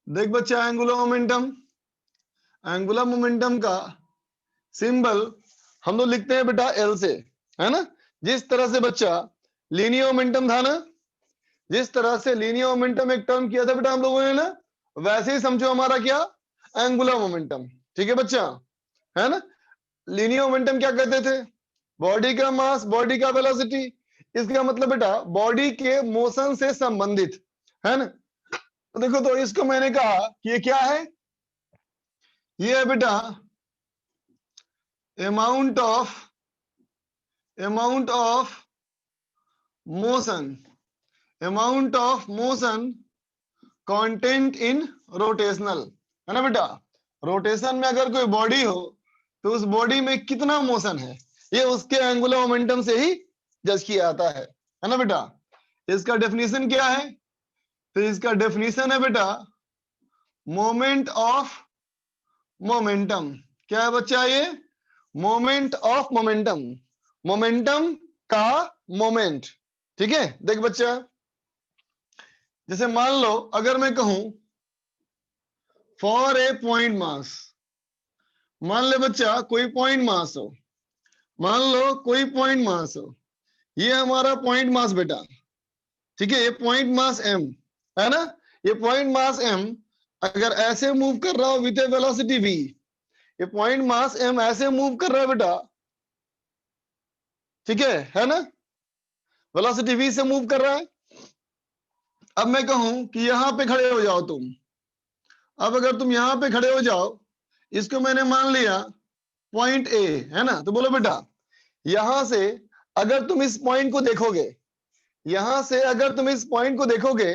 देख बच्चा, angular momentum का सिंबल हम लोग लिखते हैं बेटा एल से, है ना। जिस तरह से बच्चा लीनियर मोमेंटम था ना, जिस तरह से लीनियर मोमेंटम एक टर्म किया था बेटा हम लोगों ने ना, वैसे ही समझो हमारा क्या, एंगुलर मोमेंटम। ठीक है बच्चा, है ना। लीनियर मोमेंटम क्या कहते थे, बॉडी का मास, बॉडी का वेलोसिटी। इसका मतलब बेटा बॉडी के मोशन से संबंधित, है ना। तो देखो, तो इसको मैंने कहा कि ये क्या है, ये है बेटा amount of motion, amount of motion content in rotational, है ना बेटा। रोटेशन में अगर कोई बॉडी हो तो उस बॉडी में कितना मोशन है, ये उसके एंगुलर मोमेंटम से ही जज किया जाता है ना बेटा। इसका डेफिनेशन क्या है, तो इसका डेफिनेशन है बेटा मोमेंट ऑफ मोमेंटम। क्या है बच्चा ये, मोमेंट ऑफ मोमेंटम, मोमेंटम का मोमेंट। ठीक है, देख बच्चा, जैसे मान लो अगर मैं कहूं फॉर ए पॉइंट मास, मान ले बच्चा कोई पॉइंट मास हो, मान लो कोई पॉइंट मास हो, ये हमारा पॉइंट मास बेटा। ठीक है, ये पॉइंट मास एम, है ना। ये पॉइंट मास एम अगर ऐसे मूव कर रहा हो विद ए वेलोसिटी वी, ये पॉइंट मास एम ऐसे मूव कर रहा है बेटा, ठीक है ना, वेलोसिटी वी से मूव कर रहा है। अब मैं कहूं कि यहां पे खड़े हो जाओ तुम, अब अगर तुम यहां पे खड़े हो जाओ, इसको मैंने मान लिया पॉइंट ए, है ना। तो बोलो बेटा यहां से अगर तुम इस पॉइंट को देखोगे, यहां से अगर तुम इस पॉइंट को देखोगे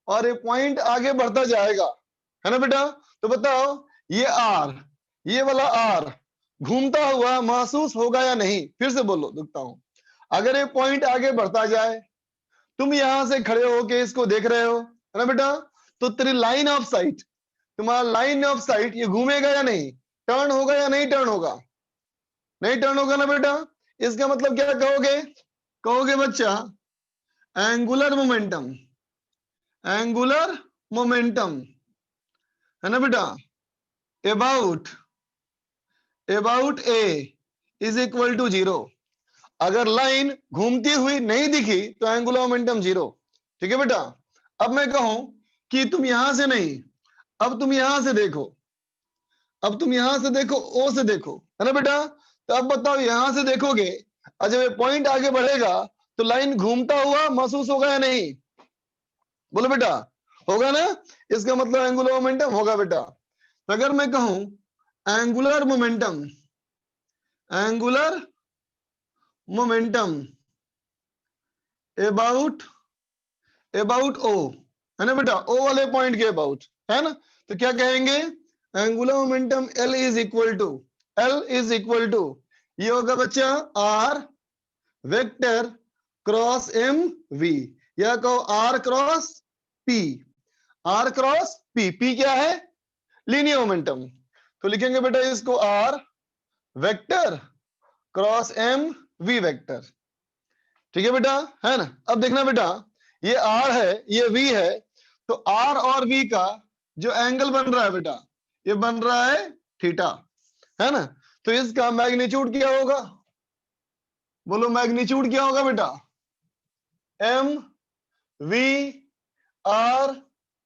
और ये पॉइंट आगे बढ़ता जाएगा, है ना बेटा, तो बताओ ये आर, ये वाला आर घूमता हुआ महसूस होगा या नहीं। फिर से बोलो, देखता हूं। अगर ये पॉइंट आगे बढ़ता जाए, तुम यहां से खड़े होके इसको देख रहे हो, है ना बेटा, तो तेरी लाइन ऑफ साइट, तुम्हारा लाइन ऑफ साइट ये घूमेगा या नहीं, टर्न होगा या नहीं टर्न होगा, नहीं टर्न होगा ना बेटा। इसका मतलब क्या कहोगे, कहोगे बच्चा एंगुलर मोमेंटम, एंगुलर मोमेंटम, है ना बेटा, about about A is equal to zero. अगर लाइन घूमती हुई नहीं दिखी तो एंगुलर मोमेंटम जीरो। ठीक है बेटा। अब मैं कहूं कि तुम यहां से नहीं, अब तुम यहां से देखो, अब तुम यहां से देखो, ओ से देखो, है ना बेटा। तो अब बताओ यहां से देखोगे और जब ये पॉइंट आगे बढ़ेगा तो लाइन घूमता हुआ महसूस होगा या नहीं, बोलो बेटा, होगा ना। इसका मतलब एंगुलर मोमेंटम होगा बेटा। तो अगर मैं कहूं angular momentum, angular momentum about about O, है ना बेटा, ओ वाले पॉइंट के अबाउट, है ना। तो क्या कहेंगे, angular momentum L is equal to, L is equal to, ये होगा बच्चा R vector cross M V, या कहो R cross P, R cross P. P क्या है, लीनियर मोमेंटम। तो लिखेंगे बेटा इसको R vector cross M V vector. ठीक है बेटा, है ना। अब देखना बेटा, ये आर है ये वी है, तो आर और वी का जो एंगल बन रहा है बेटा, ये बन रहा है थीटा, है ना। तो इसका मैग्नीट्यूड क्या होगा, बोलो मैग्नीट्यूड क्या होगा बेटा, M V R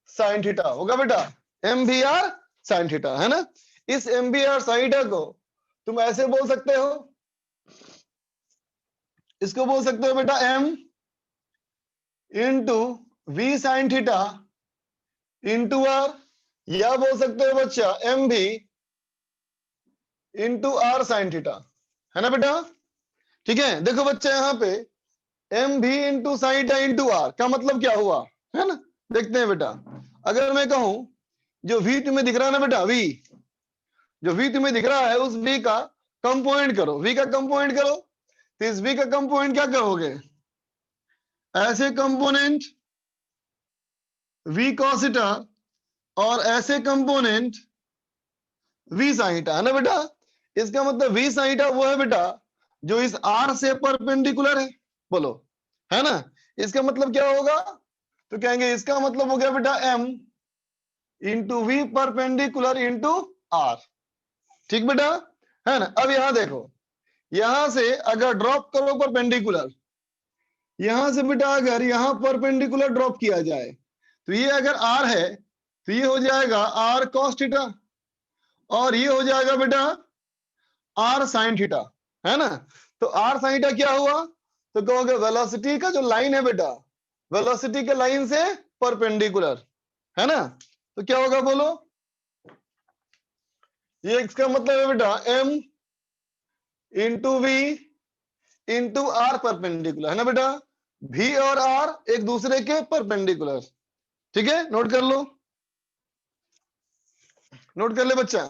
sine theta होगा बेटा, M V R sine theta, है ना। इस M V R sine theta को तुम ऐसे बोल सकते हो, इसको बोल सकते हो बेटा M into V sine theta into R, या बोल सकते हो बच्चा एम भी इंटू आर साइन थीटा, है ना बेटा। ठीक है, देखो बच्चा यहाँ पे एम भी into sine theta into R का मतलब क्या हुआ, है ना। देखते हैं बेटा, अगर मैं कहूं जो वी तुम्हें दिख रहा है ना बेटा, वी जो वी तुम्हें दिख रहा है उस वी का कंपोनेंट करो, वी का कंपोनेंट करो। तो इस वी का कंपोनेंट क्या करोगे, ऐसे कंपोनेंट वी cos थीटा और ऐसे कंपोनेंट वी sin थीटा, है ना बेटा। इसका मतलब वी sin थीटा वो है बेटा जो इस आर से परपेंडिकुलर है, बोलो, है ना। इसका मतलब क्या होगा, तो कहेंगे इसका मतलब हो गया बेटा M into V perpendicular into R. ठीक बेटा, है ना। अब यहां देखो, यहां से अगर ड्रॉप करो परपेंडिकुलर, यहां से बेटा अगर यहां परपेंडिकुलर ड्रॉप किया जाए तो ये अगर आर है तो ये हो जाएगा आर कॉस थीटा, और ये हो जाएगा बेटा आर साइन थीटा, है ना। तो आर साइन थीटा क्या हुआ, तो कहोगे वेलोसिटी का जो लाइन है बेटा, वेलोसिटी के लाइन से परपेंडिकुलर, है ना। तो क्या होगा बोलो, ये इसका मतलब है बेटा m into V into R perpendicular, है ना बेटा। v और r एक दूसरे के परपेंडिकुलर। ठीक है, नोट कर लो, नोट कर ले बच्चा।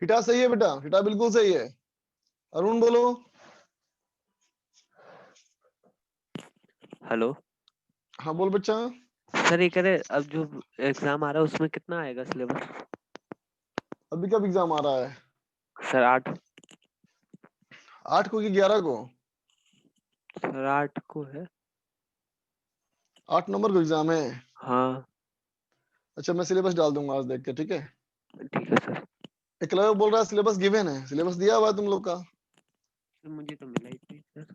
थीटा सही है बेटा, थीटा बिल्कुल सही है। अरुण बोलो। हेलो हाँ बोल बच्चा। सर, ये कह रहे अब जो एग्जाम आ रहा है उसमें कितना आएगा सिलेबस? अभी कब एग्जाम आ रहा है? सर 8। 8 को कि 11 को? सर 8 को है। 8 नंबर को एग्जाम है। हाँ अच्छा, मैं सिलेबस डाल दूंगा आज देख के, ठीक है। ठीक है सर। एकलव्य बोल रहा है सिलेबस गिवन है, सिलेबस दिया हुआ है तुम लोग का। मुझे तो मिला ही नहीं सर।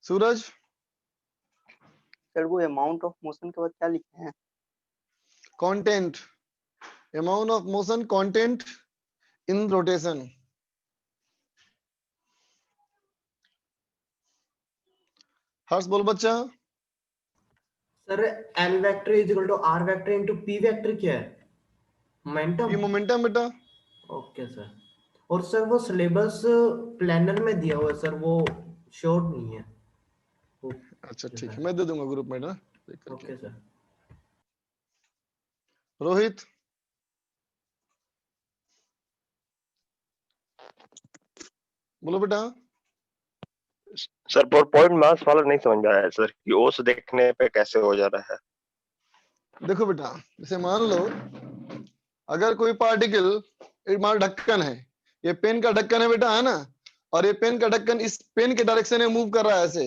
सूरज। सर वो अमाउंट ऑफ मोशन के बाद क्या लिखे हैं? Content, amount of motion content in rotation. Harsh बोल बच्चा। Sir L vector is equal to R vector into P vector क्या है? मोमेंटम। ये मोमेंटम बेटा। Okay sir. और सर वो सिलेबस प्लानर में दिया हुआ है सर, वो श्योर नहीं है वो। अच्छा ठीक है, मैं दे दूंगा ग्रुप में ना, देख करके। Okay sir. रोहित। बोलो बेटा। सर पर पॉइंट मास वाला नहीं समझ में आया सर कि ओस देखने पे कैसे हो जा रहा है। देखो बेटा, जैसे मान लो अगर कोई पार्टिकल, एक मान ढक्कन है, ये पेन का ढक्कन है बेटा, है ना। और ये पेन का ढक्कन इस पेन के डायरेक्शन में मूव कर रहा है ऐसे,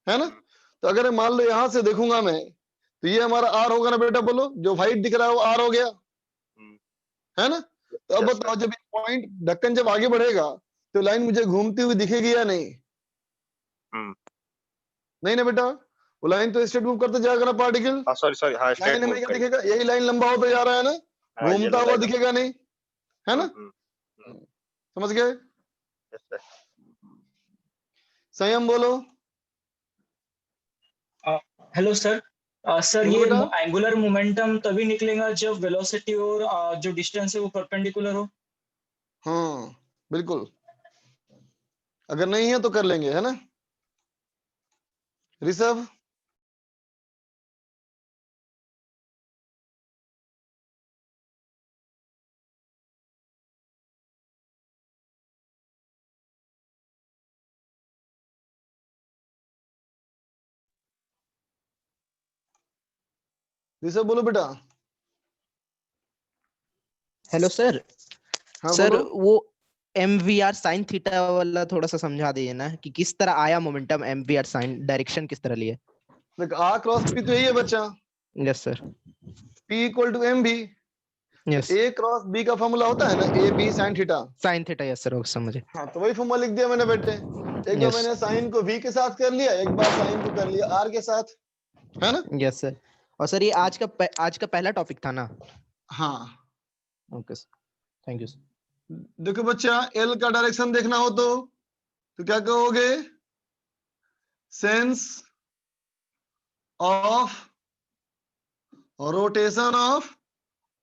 है ना। तो अगर मान लो यहां से देखूंगा मैं, तो ये हमारा आर होगा ना बेटा, बोलो। जो व्हाइट दिख रहा है वो आर हो गया, है ना। तो अब बताओ, जब पॉइंट ढक्कन जब आगे बढ़ेगा तो लाइन मुझे घूमती हुई दिखेगी या नहीं? नहीं ना बेटा, वो लाइन तो स्ट्रेट मूव करते जाएगा ना पार्टिकल। सॉरी हाँ, लाइन में क्या दिखेगा, यही लाइन लंबा होता जा रहा है ना, हाँ, घूमता हुआ दिखेगा नहीं, है ना। समझ गए? संयम बोलो। Hello sir. सर बोलो ये बेटा। एंगुलर मोमेंटम तभी निकलेगा जब वेलोसिटी और जो डिस्टेंस है वो परपेंडिकुलर हो। हाँ बिल्कुल, अगर नहीं है तो कर लेंगे, है ना। ऋषभ। ऋषभ बोलो बेटा। Hello sir. हाँ सर बोलो। वो mvr साइन थीटा वाला थोड़ा सा समझा दीजिए ना, कि किस तरह आया मोमेंटम, mvr साइन डायरेक्शन किस तरह लिए। देख, आर क्रॉस पी तो यही है बच्चा, yes sir. P equal to M भी। यस, ए क्रॉस बी का फॉर्मूला होता है ना, A B sine theta. Sine theta. Yes sir, okay समझे। हाँ, तो वही फॉर्मूला लिख दिया मैंने बेटे। एक बार यस मैंने साइन को वी के साथ कर लिया, एक बार साइन को कर लिया आर के साथ, है ना। Yes sir. और सर ये आज का पहला टॉपिक था ना? हाँ okay sir, thank you sir. देखो बच्चा, एल का डायरेक्शन देखना हो तो क्या कहोगे? Sense of rotation of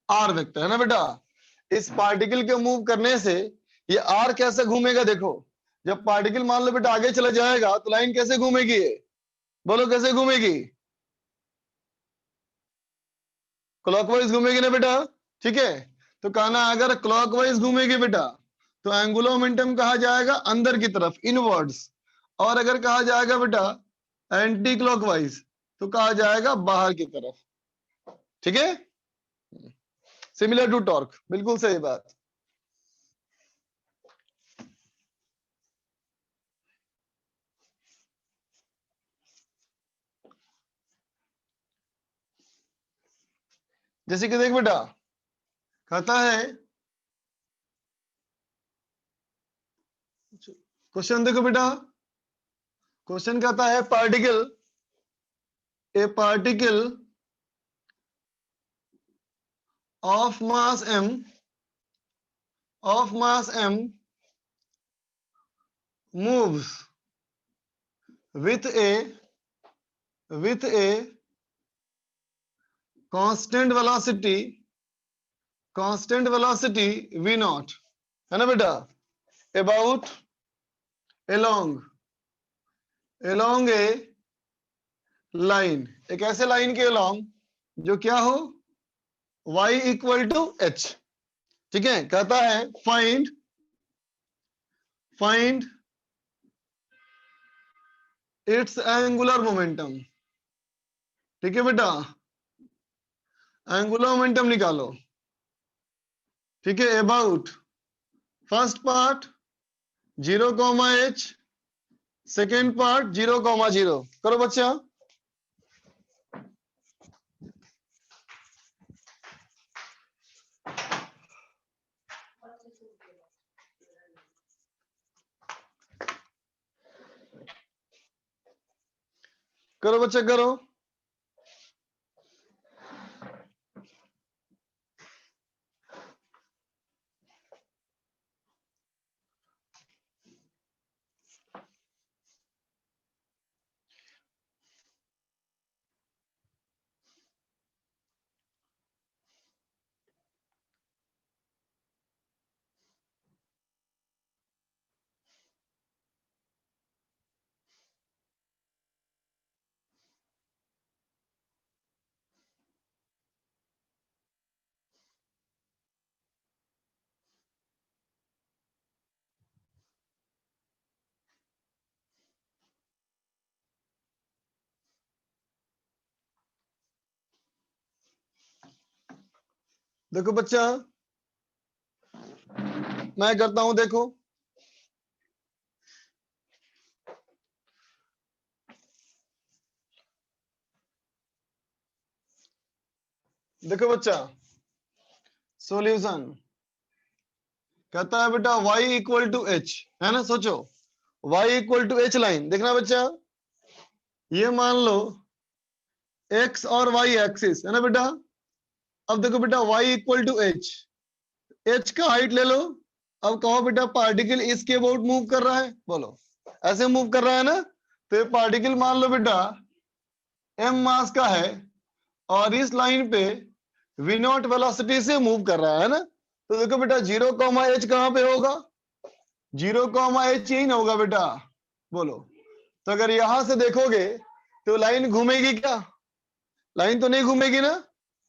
R vector, है ना बेटा। इस पार्टिकल के मूव करने से ये आर कैसे घूमेगा? देखो, जब पार्टिकल मान लो बेटा आगे चला जाएगा तो लाइन कैसे घूमेगी? बोलो कैसे घूमेगी? क्लॉकवाइज घूमेगी ना बेटा, ठीक है। तो कहना अगर क्लॉकवाइज घूमेगी बेटा तो एंगुलर मोमेंटम कहा जाएगा अंदर की तरफ, इनवर्ड्स, और अगर कहा जाएगा बेटा एंटी क्लॉकवाइज तो कहा जाएगा बाहर की तरफ, ठीक है। सिमिलर टू टॉर्क, बिल्कुल सही बात। जैसे कि देख बेटा, कहता है क्वेश्चन, देखो बेटा क्वेश्चन कहता है ए particle of mass m moves with a constant velocity v naught, है ना बेटा, about along a line, एक ऐसे लाइन के along जो क्या हो, y इक्वल टू h, ठीक है। कहता है फाइंड इट्स एंगुलर मोमेंटम, ठीक है बेटा, एंगुलर मोमेंटम निकालो, ठीक है। About first part 0,h, second part 0,0, करो बच्चा। करो बच्चा करो। देखो बच्चा, मैं करता हूं, देखो देखो बच्चा, सॉल्यूशन कहता है बेटा y इक्वल टू h, है ना। सोचो y equal to h line देखना बच्चा, ये मान लो x और y एक्सिस, है ना बेटा। अब देखो बेटा y इक्वल टू h का हाइट ले लो। अब कहो बेटा पार्टिकल इसके अबाउट मूव कर रहा है, बोलो ऐसे मूव कर रहा है ना। तो ये पार्टिकल मान लो बेटा m मास का है और इस लाइन पे v नॉट वेलोसिटी से मूव कर रहा है ना। तो देखो बेटा 0,h कहां पे होगा? 0,h यही ना होगा बेटा, बोलो। तो अगर यहां से देखोगे तो लाइन घूमेगी क्या? लाइन तो नहीं घूमेगी ना।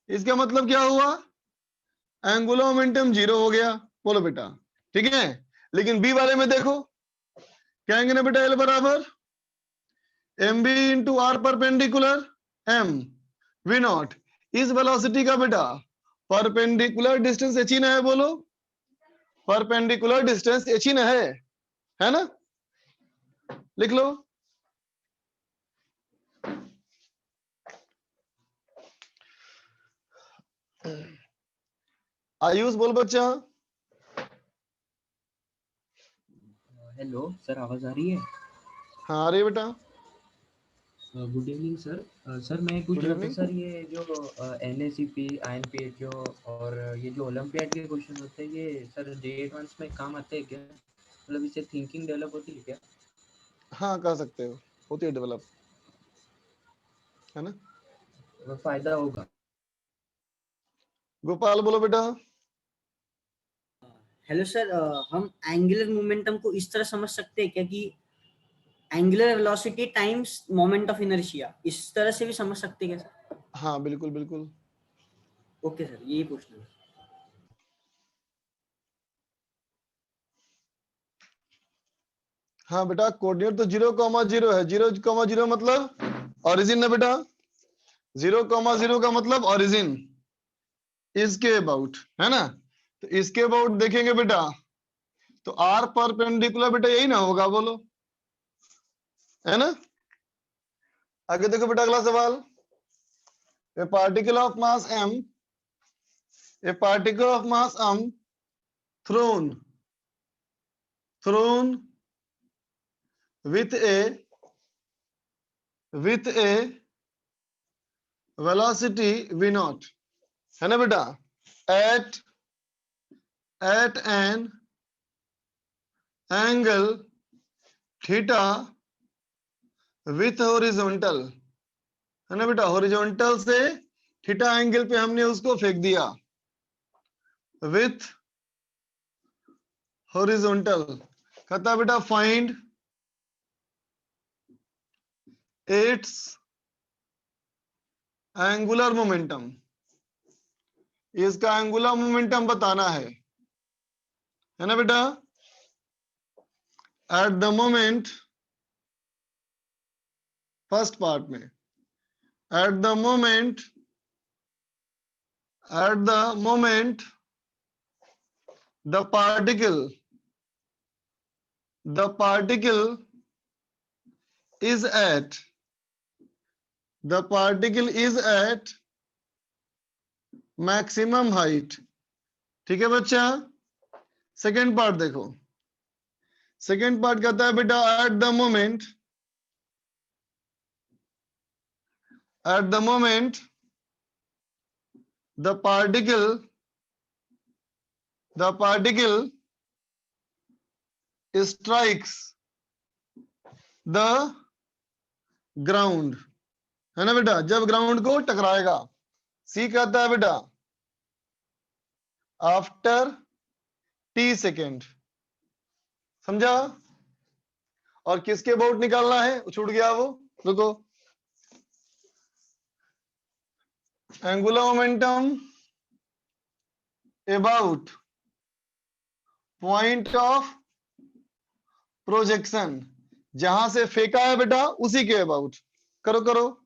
इसका मतलब क्या हुआ? एंगुलर मोमेंटम 0 हो गया, बोलो बेटा, ठीक है। लेकिन बी वाले में देखो क्या आएंगे ना बेटा, एल बराबर mb into R perpendicular m v not, इस वेलोसिटी का बेटा परपेंडिकुलर डिस्टेंस h ही ना है, बोलो परपेंडिकुलर डिस्टेंस h ही ना है ना। लिख लो। आयुष बोल बच्चा। हेलो सर, आवाज आ रही है? हाँ आ रही है बेटा। Good evening sir. सर मैं पूछ Good रहा था evening. सर, ये जो NACP INPHO और ये जो ओलंपियाड के क्वेश्चन होते हैं, ये सर JEE एडवांस में काम आते हैं क्या? मतलब इससे थिंकिंग डेवलप होती है क्या? हाँ कह सकते हो, होती है डेवलप, है ना। वो फायदा होगा? गोपाल बोलो बेटा। हेलो सर, हम एंगुलर मोमेंटम को इस तरह समझ सकते हैं क्या कि angular velocity times moment of inertia, इस तरह से भी समझ सकते हैं क्या सर? हाँ बिल्कुल बिल्कुल। ओके सर, यही पूछना है। हाँ बेटा, कोऑर्डिनेट तो 0,0 है। 0,0 मतलब ओरिजिन है बेटा। 0,0 का मतलब ओरिजिन, इसके अबाउट, है ना। तो इसके अबाउट देखेंगे बेटा, तो आर परपेंडिकुलर बेटा यही ना होगा, बोलो, है ना। आगे देखो बेटा, अगला सवाल। ए particle of mass m, A particle of mass m thrown with a velocity v naught, है ना बेटा, at an angle theta with horizontal, है ना बेटा। हॉरिजॉन्टल से थीटा एंगल पे हमने उसको फेंक दिया, विथ हॉरिजॉन्टल। कहता है बेटा फाइंड इट्स एंगुलर मोमेंटम, इसका एंगुलर मोमेंटम बताना है ना बेटा। At the moment, first part में, at the moment the particle is at maximum height, ठीक है बच्चा। सेकेंड पार्ट देखो, सेकेंड पार्ट कहता है बेटा at the moment the particle strikes the ground, है ना बेटा, जब ग्राउंड को टकराएगा। सी कहता है बेटा आफ्टर t सेकेंड, समझा। और किसके अबाउट निकालना है, छूट गया वो, रुको। Angular momentum about point of projection, जहां से फेंका है बेटा उसी के अबाउट। करो करो।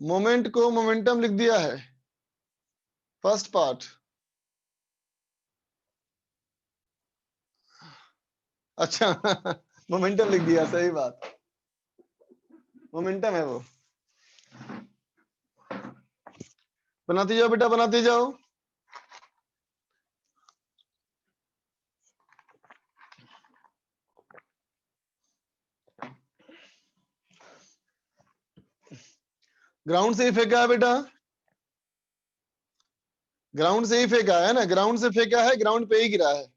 मोमेंट को मोमेंटम लिख दिया है, फर्स्ट पार्ट। अच्छा मोमेंटम लिख दिया, सही बात, मोमेंटम है वो। बनाते जाओ बेटा, बनाते जाओ। ग्राउंड से ही फेंका है बेटा, ग्राउंड से ही फेंका है ना, ग्राउंड से फेंका है, ग्राउंड पे ही गिरा है।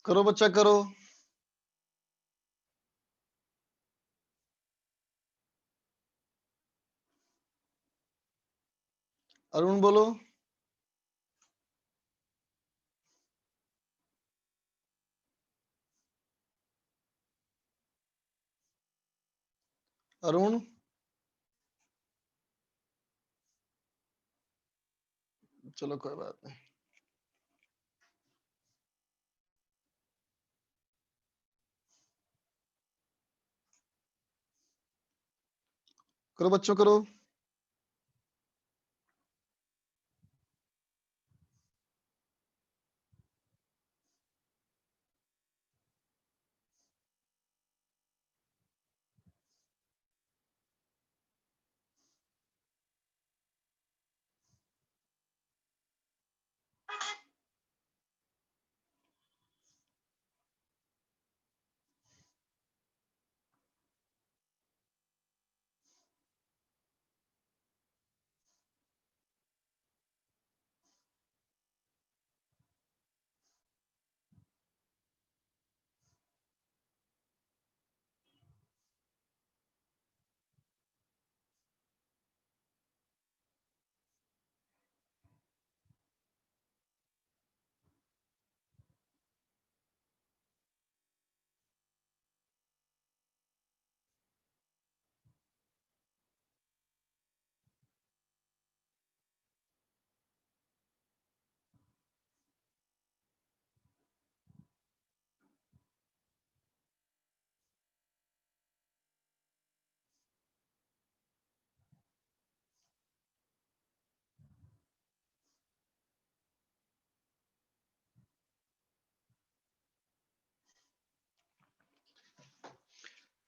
करो बच्चा करो। अरुण बोलो। अरुण चलो कोई बात नहीं। करो बच्चों करो।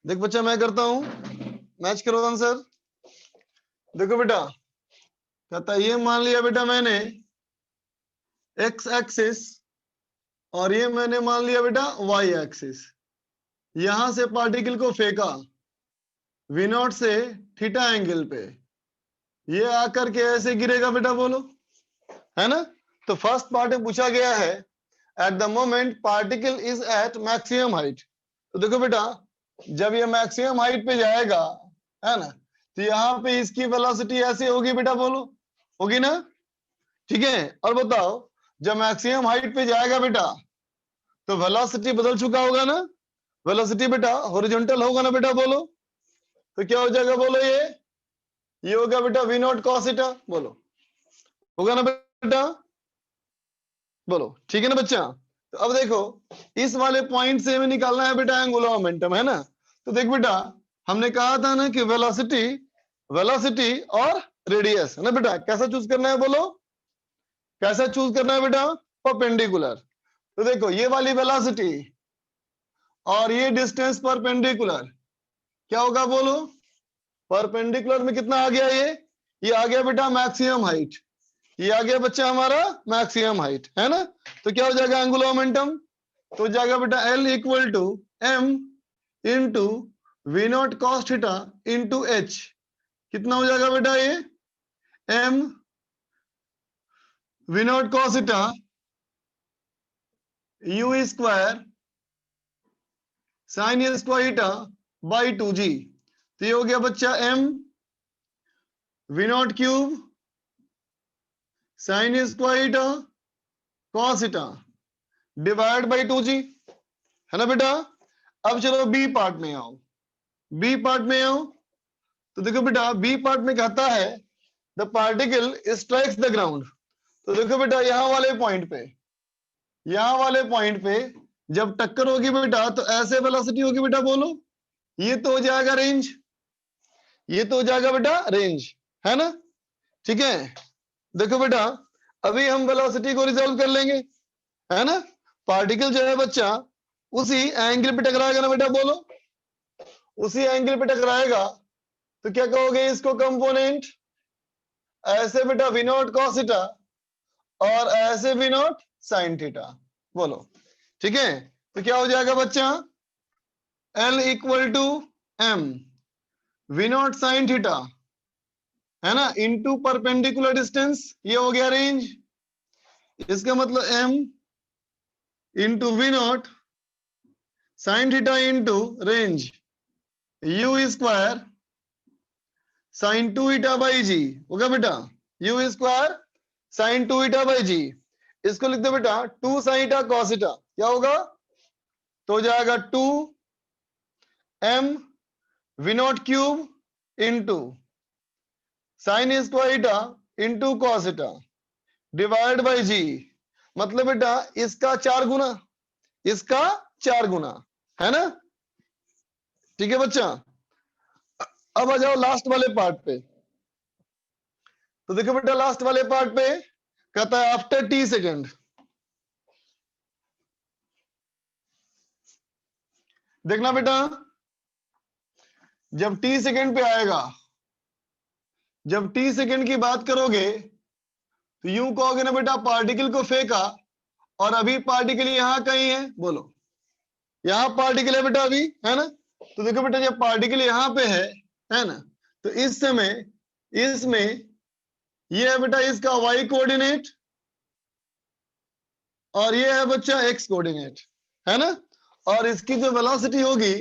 देख बच्चा मैं करता हूं, मैच करो आंसर। देखो बेटा, कहता ये मान लिया बेटा मैंने एक्स एक्सिस और ये मैंने मान लिया बेटा वाई एक्सिस। यहां से पार्टिकल को फेंका वी नॉट से थीटा एंगल पे, ये आकर के ऐसे गिरेगा बेटा, बोलो है ना। तो फर्स्ट पार्ट में पूछा गया है at the moment particle is at maximum height. तो देखो बेटा जब ये मैक्सिमम हाइट पे जाएगा है ना, तो यहाँ पे इसकी वेलोसिटी ऐसे होगी बेटा, बोलो होगी ना, ठीक है। और बताओ जब मैक्सिमम हाइट पे जाएगा बेटा तो वेलोसिटी बदल चुका होगा ना, वेलोसिटी बेटा हॉरिजॉन्टल होगा ना बेटा, बोलो तो क्या हो जाएगा, बोलो ये होगा बेटा वी नॉट कॉस थीटा, बोलो होगा ना बेटा, बोलो ठीक है ना बच्चा। तो अब देखो इस वाले पॉइंट से हमें निकालना है बेटा एंगुलर मोमेंटम, है ना। तो देख बेटा हमने कहा था ना कि वेलोसिटी और रेडियस, है ना बेटा, कैसा चूज करना है, बोलो कैसा चूज करना है बेटा, परपेंडिकुलर। तो देखो ये वाली वेलोसिटी और ये डिस्टेंस परपेंडिकुलर क्या होगा, बोलो परपेंडिकुलर में कितना आ गया, ये आ गया बेटा मैक्सिमम हाइट, ये आ गया बच्चा हमारा मैक्सिमम हाइट, है ना। तो क्या हो जाएगा एंगुलर मोमेंटम, तो जाएगा बेटा L equal to m into we not cos theta into h। कितना हो जाएगा बेटा ये m we not cos theta u square sine square theta by 2g। तो ये हो गया बच्चा m we not cube sine square theta cos theta divide by 2g, है ना बेटा। अब चलो बी पार्ट में आओ, बी पार्ट में आओ। तो देखो बेटा बी पार्ट में कहता है the particle strikes the ground. तो देखो बेटा यहां वाले पॉइंट पे जब टक्कर होगी बेटा तो ऐसे वेलोसिटी होगी बेटा, बोलो ये तो हो जाएगा रेंज, ये तो हो जाएगा बेटा रेंज, है ना, ठीक है। देखो बेटा अभी हम वेलोसिटी को रिजॉल्व कर लेंगे, है ना। पार्टिकल जो है बच्चा उसी एंगल पे टकराएगा ना बेटा, बोलो उसी एंगल पे टकराएगा तो क्या कहोगे इसको, कंपोनेंट ऐसे बेटा वी नॉट कॉस थीटा और ऐसे वी नॉट साइन थीटा, बोलो ठीक है। तो क्या हो जाएगा बच्चा L equal to m we not sine theta, है ना, इनटू परपेंडिकुलर डिस्टेंस, ये हो गया रेंज। इसका मतलब m into we not sine theta into range u square sine 2 theta by g होगा बेटा, u square sine 2 theta by g. इसको लिख दो बेटा 2 साइन ईटा कॉस ईटा, क्या होगा तो हो जाएगा 2 m we not cube into sine square theta into cos theta divide by g. मतलब बेटा इसका 4 गुना, इसका 4 गुना, है ना। ठीक है बच्चा, अब आ जाओ लास्ट वाले पार्ट पे। तो देखो बेटा लास्ट वाले पार्ट पे कहता है आफ्टर t सेकेंड, देखना बेटा जब t सेकेंड पे आएगा, जब t सेकेंड की बात करोगे तो यूं कहोगे ना बेटा पार्टिकल को फेंका और अभी पार्टिकल यहां कहीं है, बोलो यहां पार्टिकल है बेटा अभी, है ना। तो देखो बेटा जब पार्टिकल यहां पे है ना, तो इस समय इसमें ये है बेटा इसका y कोऑर्डिनेट और ये है बच्चा x कोऑर्डिनेट, है ना। और इसकी जो वेलोसिटी होगी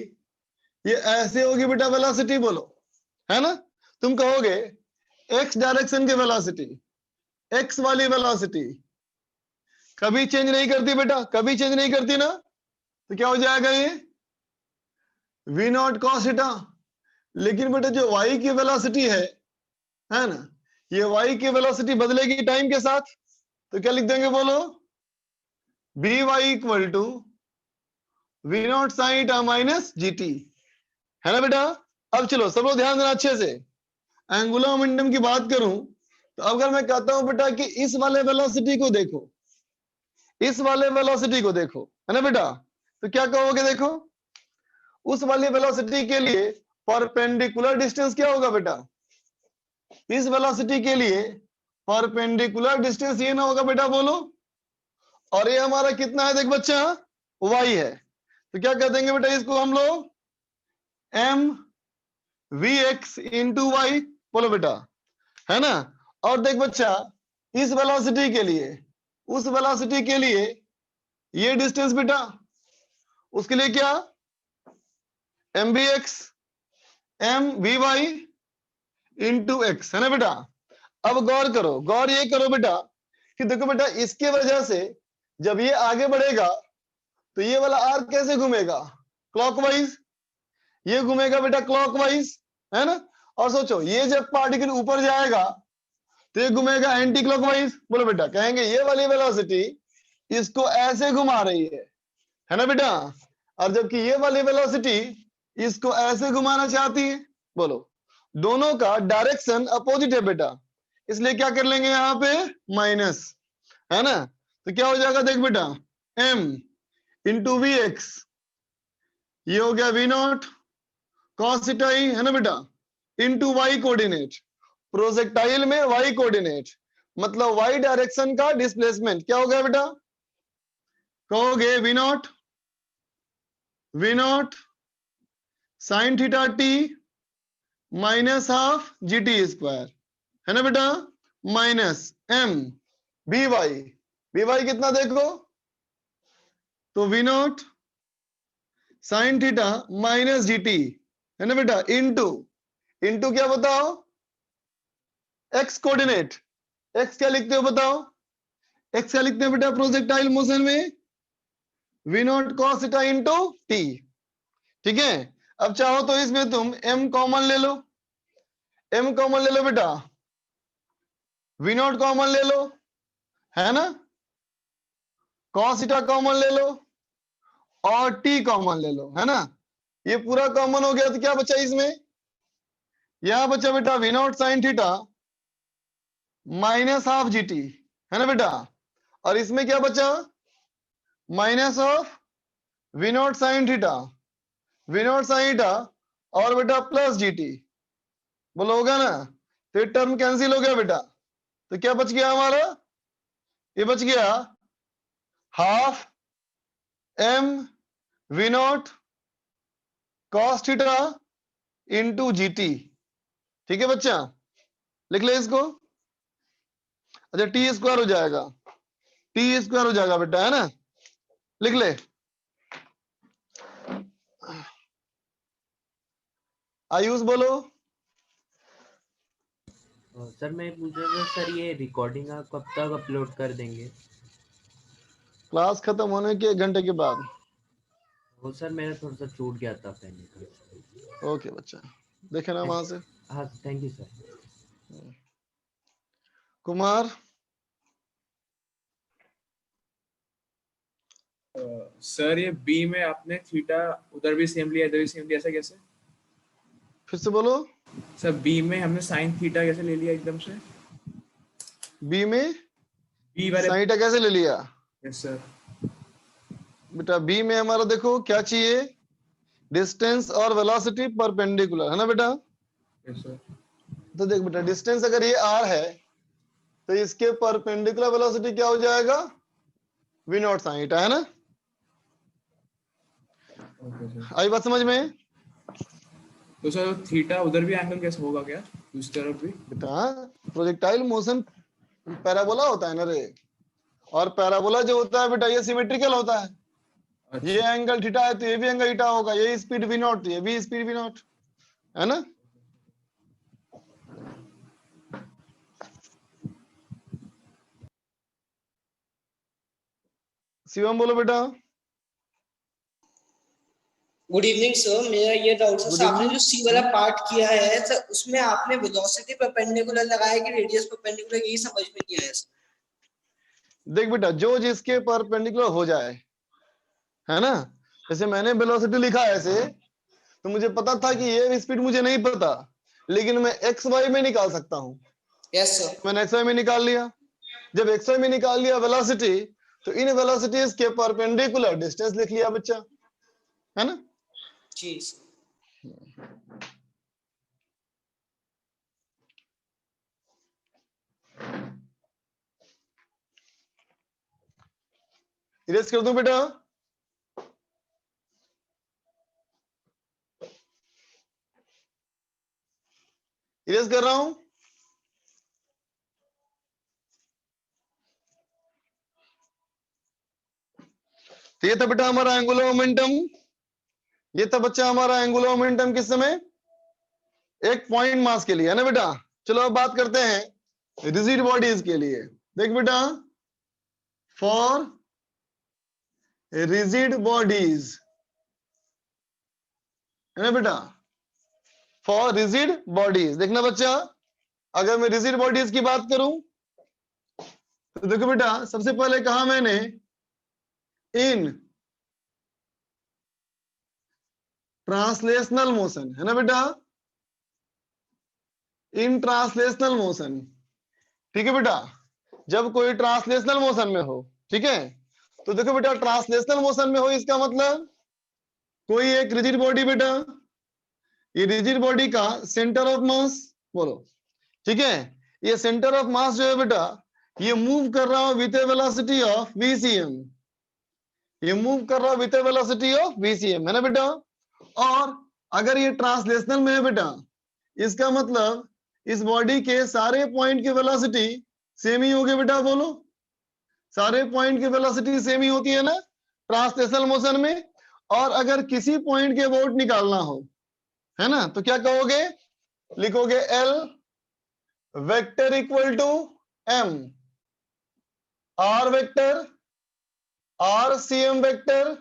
ये ऐसे होगी बेटा वेलोसिटी, बोलो, है ना। तुम कहोगे x डायरेक्शन की वेलोसिटी, x वाली वेलोसिटी कभी चेंज नहीं करती बेटा, कभी चेंज नहीं करती ना। तो क्या हो जाएगा ये v नॉट cos थीटा। लेकिन बेटा जो y की वेलोसिटी है ना, ये y की वेलोसिटी बदलेगी टाइम के साथ। तो क्या लिख देंगे बोलो, by equal to V not sine theta minus GT, है ना बेटा। अब चलो सब लोग ध्यान देना अच्छे से, एंगुलर मोमेंटम की बात करूं तो अगर मैं कहता हूं बेटा कि इस वाले वेलोसिटी को देखो, इस वाले वेलोसिटी को देखो, है ना बेटा, तो क्या कहोगे, देखो उस वाली वेलोसिटी के लिए परपेंडिकुलर डिस्टेंस क्या होगा बेटा, इस वेलोसिटी के लिए परपेंडिकुलर डिस्टेंस ये ना होगा बेटा, बोलो। और ये हमारा कितना है देख बच्चा, y है। तो क्या कह देंगे बेटा इसको हम लोग m vx इंटू वाई, बोलो बेटा, है ना। और देख बच्चा इस वेलोसिटी के लिए, उस वेलोसिटी के लिए ये डिस्टेंस बेटा, उसके लिए क्या M B X M V Y into X, है ना बेटा। अब गौर करो, गौर ये करो बेटा कि देखो बेटा इसके वजह से जब ये आगे बढ़ेगा तो ये वाला आर्क कैसे घूमेगा, क्लॉकवाइज, ये घूमेगा बेटा क्लॉकवाइज, है ना। और सोचो ये जब पार्टिकल ऊपर जाएगा तो ये घूमेगा एंटी क्लॉकवाइज, बोलो बेटा। कहेंगे ये वाली वेलोसिटी इसको ऐसे घुमा रही है ना बेटा, और जबकि ये वाली वेलोसिटी इसको ऐसे घुमाना चाहती है, बोलो। दोनों का डायरेक्शन अपोजिट है बेटा, इसलिए क्या कर लेंगे यहाँ पे माइनस, है ना। तो क्या हो जाएगा देख बेटा m इंटू वी एक्स, ये हो गया V not cos theta E, है ना बेटा, इंटू वाई कोऑर्डिनेट, प्रोजेक्टाइल में वाई कोऑर्डिनेट मतलब वाई डायरेक्शन का डिस्प्लेसमेंट क्या हो गया बेटा, कहोगे V not sine theta T minus half G T square, है ना बेटा, माइनस m बी वाई कितना देखो, तो V not sine theta minus G T, है ना बेटा, इंटू क्या बताओ, एक्स कोऑर्डिनेट, एक्स क्या लिखते हो बताओ, एक्स क्या लिखते हैं बेटा प्रोजेक्टाइल मोशन में, V not cos theta into T. ठीक है, अब चाहो तो इसमें तुम m कॉमन ले लो, m कॉमन ले लो बेटा, वी नॉट कॉमन ले लो, है ना, कॉस थीटा कॉमन ले लो और t कॉमन ले लो, है ना। ये पूरा कॉमन हो गया तो क्या बचा इसमें, यहां बचा बेटा V not sine theta minus half G T, है ना बेटा, और इसमें क्या बचा minus of V not sine theta और बेटा प्लस जी टी, बोलो होगा ना। तो ये टर्म कैंसिल हो गया बेटा, तो क्या बच गया हमारा, ये बच गया half m we not cos theta into G T. ठीक है बच्चा, लिख ले इसको। अच्छा टी स्क्वायर हो जाएगा, टी स्क्वायर हो जाएगा बेटा, है ना, लिख ले। आयुष बोलो। सर मैं पूछ रहा था सर, ये रिकॉर्डिंग आप कब तक अपलोड कर देंगे? क्लास खत्म होने के 1 घंटे के बाद। वो सर मेरा थोड़ा सा छूट गया था पहले का। ओके बच्चा, देखे ना वहां से। हाँ thank you sir. Kumar. Sir ये बी में आपने थीटा उधर भी सेम लिया इधर भी सेम लिया, ऐसा कैसे? फिर से बोलो। सर बी में हमने साइन थीटा कैसे ले लिया एकदम से? बी में बी वाले साइन थीटा कैसे ले लिया? Yes sir. बेटा बी में हमारा देखो क्या चाहिए, डिस्टेंस और वेलोसिटी परपेंडिकुलर, है ना बेटा? Yes sir. तो देख बेटा, डिस्टेंस अगर ये r है तो इसके परपेंडिकुलर वेलोसिटी क्या हो जाएगा? v नॉट साइन थीटा, है ना? आई बात समझ में? तो सर थीटा उधर भी एंगल कैसे होगा क्या उस तरफ भी? बेटा प्रोजेक्टाइल मोशन पैराबोला होता है ना रे, और पैराबोला जो होता है बेटा ये सिमेट्रिकल होता है। अच्छा। ये एंगल थीटा है तो ये भी एंगल थीटा होगा, ये स्पीड v नॉट, ये भी स्पीड v नॉट, है ना? शिवम बोलो बेटा। गुड इवनिंग सर, मेरा ये डाउट Good सर, आपने evening. जो सी वाला पार्ट किया है सर, उसमें आपने वेलोसिटी परपेंडिकुलर लगाया कि रेडियस परपेंडिकुलर, यही समझ में नहीं आया सर। देख बेटा, जो जिसके परपेंडिकुलर हो जाए, है ना? जैसे मैंने वेलोसिटी लिखा ऐसे, तो मुझे पता था कि ये स्पीड मुझे नहीं पता, लेकिन मैं एक्स वाई में निकाल सकता हूँ। Yes sir. मैंने एक्स वाई में निकाल लिया। जब एक्स वाई में निकाल लिया वेलोसिटी, तो इन वेलोसिटीज के परपेंडिकुलर डिस्टेंस लिख लिया बच्चा, है ना? जी सर। इरेज कर दूं बेटा? इरेज कर रहा हूं। तो ये था बेटा हमारा एंगुलर मोमेंटम। ये था बच्चा हमारा एंगुलर मोमेंटम किस समय? एक पॉइंट मास के लिए, है ना बेटा? चलो अब बात करते हैं रिजिड बॉडीज के लिए। देख बेटा, फॉर रिजिड बॉडीज, है ना बेटा? फॉर रिजिड बॉडीज, देखना बच्चा, अगर मैं रिजिड बॉडीज की बात करूं तो देखो बेटा, सबसे पहले कहा मैंने इन ट्रांसलेशनल मोशन, है ना बेटा? इन ट्रांसलेशनल मोशन, ठीक है बेटा? जब कोई ट्रांसलेशनल मोशन में हो, ठीक है, तो देखो बेटा ट्रांसलेशनल मोशन में हो इसका मतलब कोई एक रिजिड बॉडी बेटा, ये रिजिड बॉडी का सेंटर ऑफ मास बोलो, ठीक है? ये सेंटर ऑफ मास जो है बेटा, ये मूव कर रहा हो with A velocity of vcm, ये मूव कर रहा हो with A velocity of vcm, है ना बेटा? और अगर ये ट्रांसलेशनल में है बेटा, इसका मतलब इस बॉडी के सारे पॉइंट की वेलोसिटी सेम ही होगी बेटा, बोलो। सारे पॉइंट की वेलोसिटी सेम ही होती है ना ट्रांसलेशनल मोशन में। और अगर किसी पॉइंट के अबाउट निकालना हो, है ना, तो क्या कहोगे? लिखोगे L vector equal to M R vector RCM vector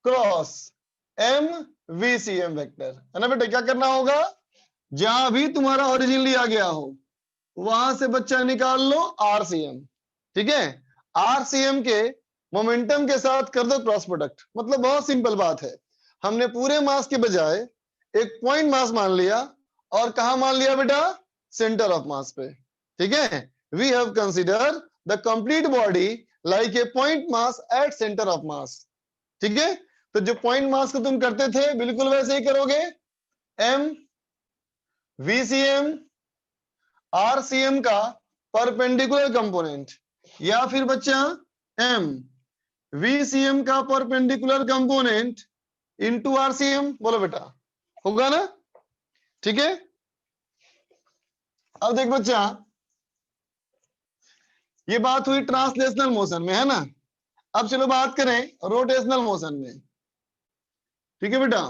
cross M VCM vector, है ना बेटा? क्या करना होगा? जहां भी तुम्हारा ओरिजिन लिया गया हो वहां से बच्चा निकाल लो RCM, ठीक है? RCM के मोमेंटम के साथ कर दो क्रॉस प्रोडक्ट। मतलब बहुत सिंपल बात है, हमने पूरे मास के बजाय एक पॉइंट मास मान लिया, और कहा मान लिया बेटा? सेंटर ऑफ मास पे, ठीक है? We have consider the complete body like a point mass at centre of mass, ठीक है? तो जो पॉइंट मास को तुम करते थे बिल्कुल वैसे ही करोगे। M VCM RCM का परपेंडिकुलर कंपोनेंट, या फिर बच्चा M VCM का परपेंडिकुलर कंपोनेंट इनटू RCM, बोलो बेटा, होगा ना? ठीक है? अब देख बच्चा, ये बात हुई ट्रांसलेशनल मोशन में, है ना? अब चलो बात करें रोटेशनल मोशन में। ठीक है बेटा,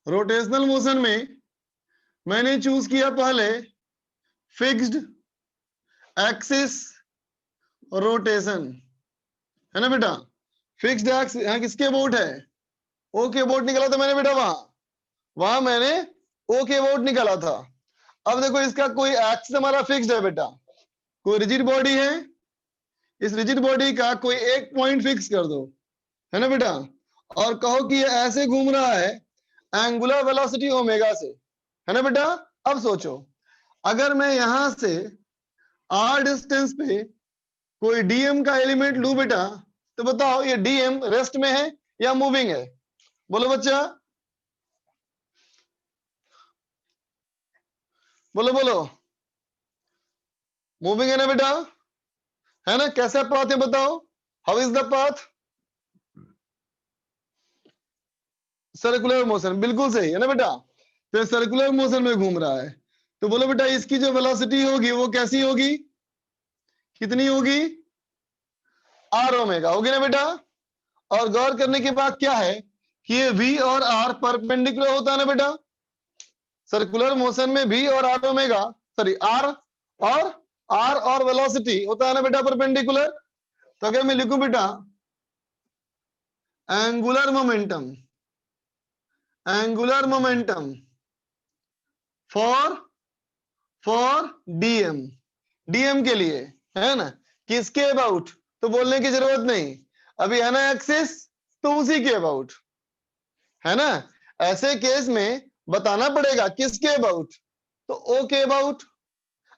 रोटेशनल मोशन में मैंने चूज किया पहले फिक्स्ड एक्सिस रोटेशन, है ना बेटा। फिक्स्ड एक्सिस यहाँ किसके अबाउट है, ओ के अबाउट निकाला था मैंने बेटा, वहां मैंने ओ के अबाउट निकाला था। अब देखो इसका कोई एक्सिस हमारा फिक्स्ड है बेटा, कोई रिजिड बॉडी है, इस रिजिड बॉडी का कोई एक पॉइंट फिक्स कर दो, है ना बेटा, और कहो कि ये ऐसे घूम रहा है एंगुलर वेलोसिटी ओमेगा से, है ना बेटा। अब सोचो अगर मैं यहां से आर डिस्टेंस पे कोई डीएम का एलिमेंट लू बेटा, तो बताओ ये डीएम रेस्ट में है या मूविंग है, बोलो बच्चा, बोलो बोलो। मूविंग है ना बेटा, है ना। कैसा पाथ है बताओ, how is the path, circular motion, बिल्कुल सही है ना बेटा। तो सर्कुलर मोशन में घूम रहा है, तो बोलो बेटा इसकी जो वेलोसिटी होगी वो कैसी होगी, कितनी होगी, आर ओमेगा होगी ना बेटा। और गौर करने के बाद क्या है कि ये v और r परपेंडिकुलर होता है ना बेटा, सर्कुलर मोशन में v और r ओमेगा, सॉरी r और वेलोसिटी होता है ना बेटा परपेंडिकुलर। तो अगर मैं लिखूं बेटा एंगुलर मोमेंटम फॉर डीएम के लिए, है ना, किसके अबाउट, तो बोलने की जरूरत नहीं, अभी है ना एक्सिस, तो उसी के अबाउट, है ना। ऐसे केस में बताना पड़ेगा किसके अबाउट, तो ओ के अबाउट,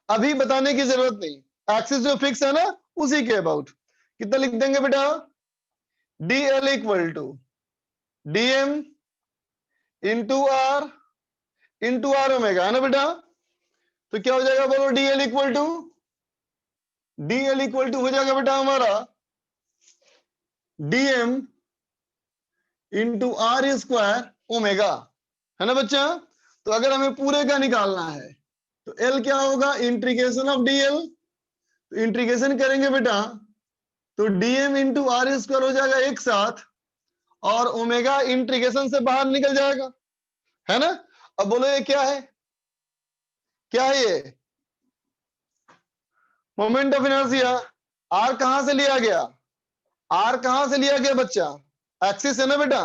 अभी बताने की जरूरत नहीं, एक्सिस जो फिक्स है ना उसी के अबाउट। कितना लिख देंगे बेटा, dl equal to dm into R omega, है ना बेटा। तो क्या हो जाएगा बोलो, dl इक्वल टू हो जाएगा बेटा हमारा dm into R square omega, है ना बच्चा। तो अगर हमें पूरे का निकालना है तो L क्या होगा, इंटीग्रेशन ऑफ dl, तो इंटीग्रेशन करेंगे बेटा तो dm इंटू आर स्क्वायर हो जाएगा एक साथ, और ओमेगा इंटीग्रेशन से बाहर निकल जाएगा, है ना। अब बोलो ये क्या है, क्या है ये, मोमेंट ऑफ इनर्शिया। आर कहां से लिया गया, आर कहां से लिया गया बच्चा, एक्सिस है ना बेटा।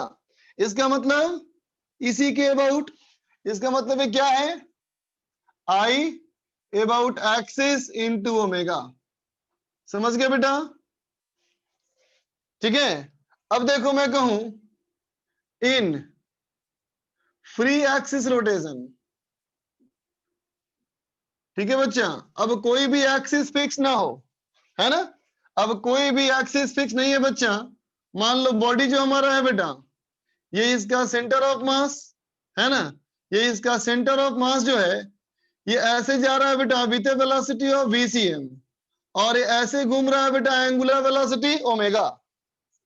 इसका मतलब इसी के अबाउट, इसका मतलब क्या है, आई अबाउट एक्सिस इंटू ओमेगा, समझ गए बेटा। ठीक है, अब देखो मैं कहूं इन फ्री एक्सिस रोटेशन, ठीक है बच्चा। अब कोई भी एक्सिस फिक्स ना हो, है ना, अब कोई भी एक्सिस फिक्स नहीं है बच्चा। मान लो बॉडी जो हमारा है बेटा, ये इसका सेंटर ऑफ मास, है ना, ये इसका सेंटर ऑफ मास जो है ये ऐसे जा रहा है बेटा with A velocity of vcm, और ये ऐसे घूम रहा है बेटा एंगुलर वेलोसिटी ओमेगा,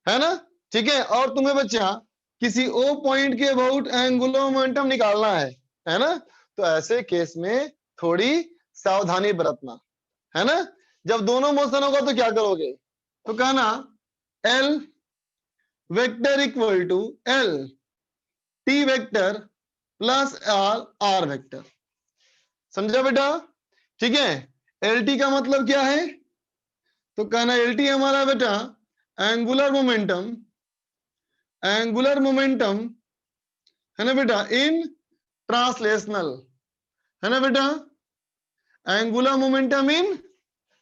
है ना। ठीक है, और तुम्हें बच्चा किसी ओ पॉइंट के अबाउट एंगुलर मोमेंटम निकालना है ना। तो ऐसे केस में थोड़ी सावधानी बरतना, है ना। जब दोनों मोशन होगा तो क्या करोगे, तो कहना L vector equal to L T vector plus R vector, समझा बेटा। ठीक है, LT का मतलब क्या है, तो कहना LT हमारा बेटा एंगुलर मोमेंटम है ना बेटा इन ट्रांसलेशनल, है ना बेटा, एंगुलर मोमेंटम इन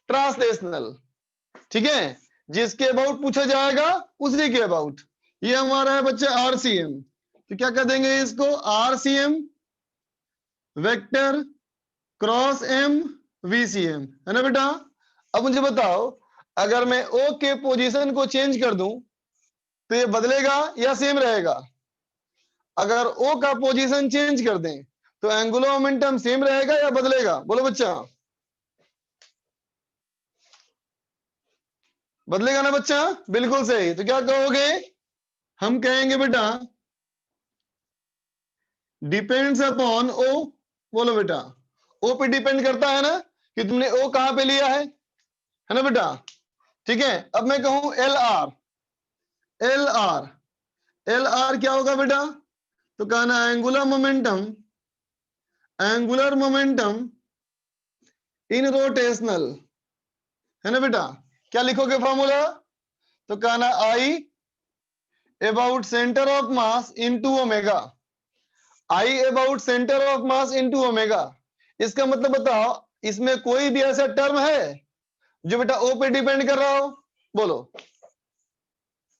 ट्रांसलेशनल। ठीक है, जिसके अबाउट पूछा जाएगा उसी के अबाउट। ये हमारा है बच्चा आरसीएम, तो क्या कर देंगे इसको, RCM vector cross M VCM, है ना बेटा। अब मुझे बताओ अगर मैं ओ के पोजीशन को चेंज कर दूं तो ये बदलेगा या सेम रहेगा, अगर ओ का पोजीशन चेंज कर दें तो एंगुलर मोमेंटम सेम रहेगा या बदलेगा, बोलो बच्चा, बदलेगा ना बच्चा, बिल्कुल सही। तो क्या कहोगे, हम कहेंगे बेटा डिपेंड्स अपॉन ओ, बोलो बेटा, ओ पे डिपेंड करता है ना कि तुमने ओ कहां पे लिया है ना बेटा। ठीक है, अब मैं कहूं L R, L R, L R क्या होगा बेटा? तो कहना angular momentum, angular momentum in rotational, है ना बेटा? क्या लिखोगे फॉर्मूला? तो कहना आई about centre of mass into omega, I about centre of mass into omega. इसका मतलब बताओ, इसमें कोई भी ऐसा टर्म है जो बेटा ओ पे डिपेंड कर रहा हो? बोलो,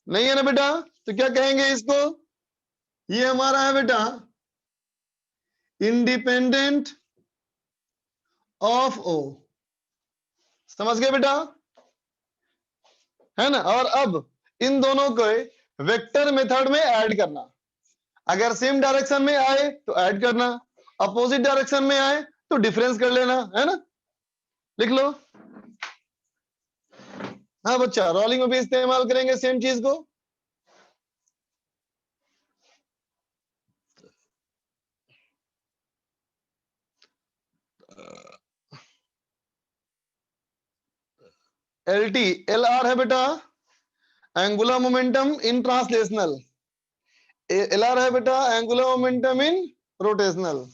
नहीं है ना बेटा? तो क्या कहेंगे इसको? ये हमारा है बेटा इंडिपेंडेंट ऑफ ओ, समझ गए बेटा? है ना? और अब इन दोनों को वेक्टर मेथड में ऐड करना, अगर सेम डायरेक्शन में आए तो ऐड करना, अपोजिट डायरेक्शन में आए तो डिफरेंस कर लेना, है ना? लिख लो। हाँ बच्चा, रोलिंग में भी इस्तेमाल करेंगे सेम चीज को। एल टी, एल आर है बेटा एंगुलर मोमेंटम इन ट्रांसलेशनल, एल आर है बेटा एंगुलर मोमेंटम इन रोटेशनल।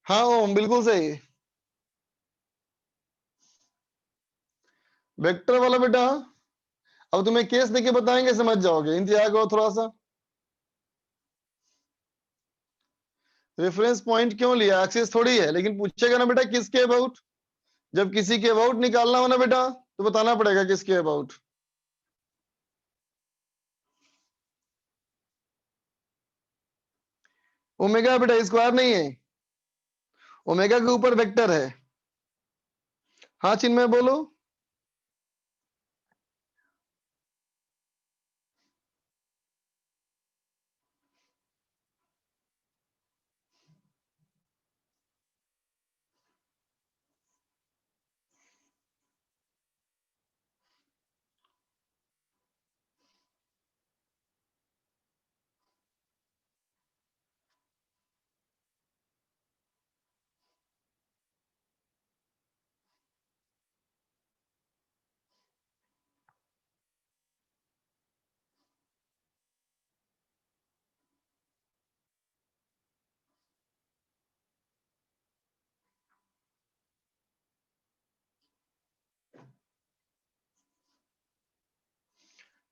हाँ ओम, बिल्कुल सही। वेक्टर वाला बेटा अब तुम्हें केस देके बताएंगे, समझ जाओगे, इंतजार करो थोड़ा सा। रेफरेंस पॉइंट क्यों लिया? एक्सिस थोड़ी है, लेकिन पूछेगा ना बेटा किसके अबाउट। जब किसी के अबाउट निकालना हो ना बेटा तो बताना पड़ेगा किसके अबाउट। ओमेगा बेटा स्क्वायर नहीं है, ओमेगा के ऊपर वेक्टर है। हाँ चिन्मय बोलो।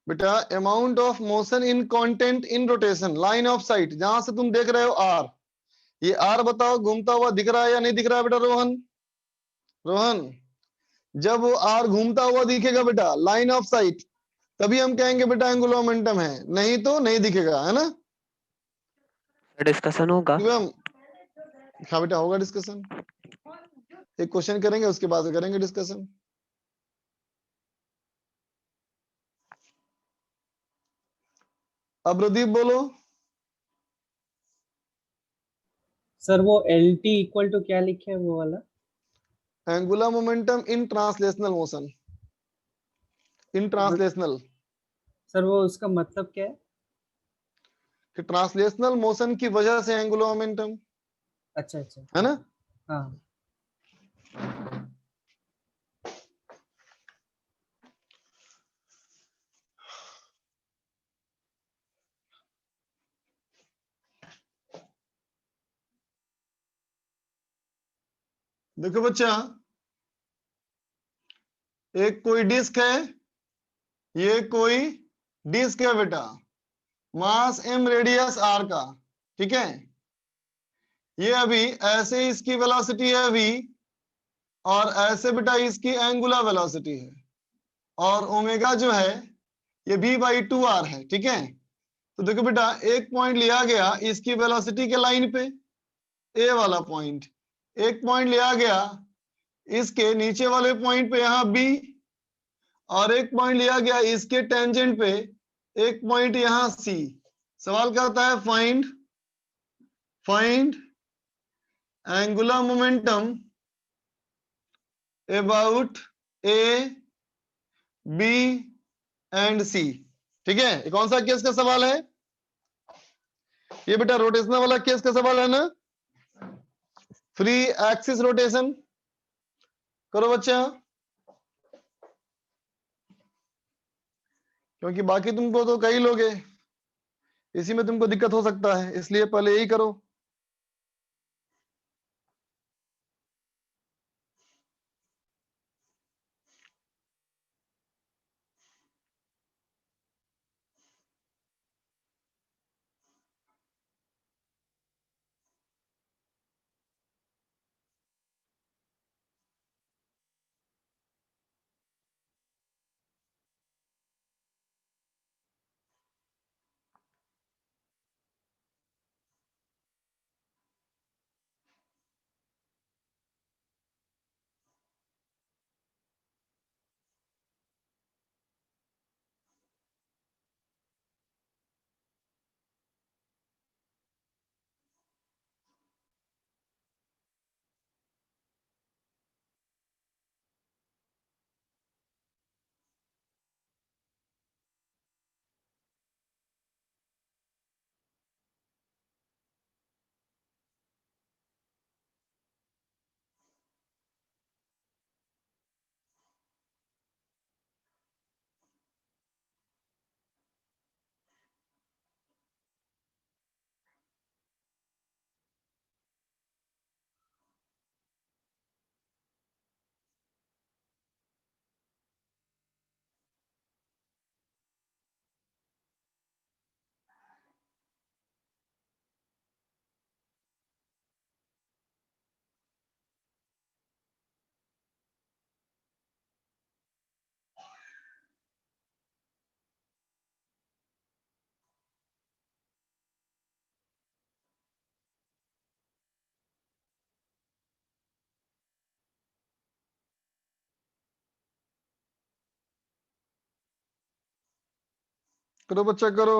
बेटा amount of motion in content in rotation line of site, जहां से तुम देख रहे हो आर, ये आर बताओ घूमता हुआ दिख रहा है या नहीं दिख रहा है बेटा? रोहन, रोहन, जब वो आर घूमता हुआ दिखेगा बेटा लाइन ऑफ साइट, तभी हम कहेंगे बेटा एंगुलर मोमेंटम है, नहीं तो नहीं दिखेगा, है ना? डिस्कशन होगा। हाँ बेटा होगा डिस्कशन, एक क्वेश्चन करेंगे उसके बाद करेंगे डिस्कशन। अब प्रदीप बोलो। सर वो एल टी इक्वल टू क्या लिखे है वो वाला? एंगुलर मोमेंटम इन ट्रांसलेशनल मोशन, इन ट्रांसलेशनल। सर वो उसका मतलब क्या है? कि ट्रांसलेशनल मोशन की वजह से एंगुलर मोमेंटम, अच्छा अच्छा, है ना? हाँ। देखो बच्चा, एक कोई डिस्क है, ये कोई डिस्क है बेटा, मास एम रेडियस आर का, ठीक है? ये अभी ऐसे इसकी वेलोसिटी है v, और ऐसे बेटा इसकी एंगुलर वेलोसिटी है, और ओमेगा जो है ये v/2r है, ठीक है? तो देखो बेटा एक पॉइंट लिया गया इसकी वेलोसिटी के लाइन पे, ए वाला पॉइंट, एक पॉइंट लिया गया इसके नीचे वाले पॉइंट पे यहाँ बी, और एक पॉइंट लिया गया इसके टेंजेंट पे, एक पॉइंट यहाँ सी। सवाल करता है find angular momentum about A B and C, ठीक है? ये कौन सा केस का सवाल है? ये बेटा रोटेशनल वाला केस का सवाल है ना, फ्री एक्सिस रोटेशन। करो बच्चा, क्योंकि बाकी तुमको तो कई लोगे, इसी में तुमको दिक्कत हो सकता है, इसलिए पहले यही करो। करो बच्चा करो।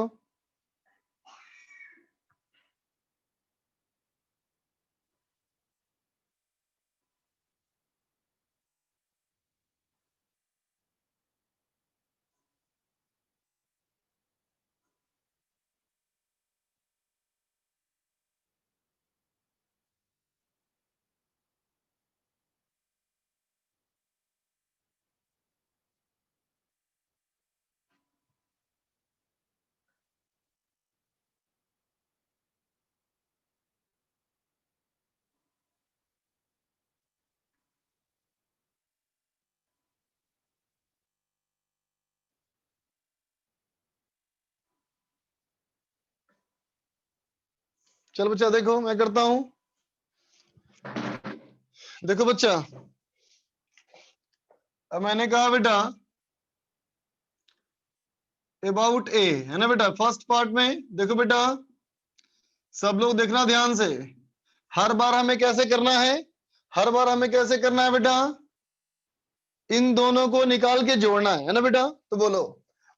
चल बच्चा देखो मैं करता हूं। देखो बच्चा, अब मैंने कहा बेटा अबाउट ए, है ना बेटा, फर्स्ट पार्ट में देखो बेटा, सब लोग देखना ध्यान से। हर बार हमें कैसे करना है, हर बार हमें कैसे करना है बेटा, इन दोनों को निकाल के जोड़ना है ना बेटा। तो बोलो,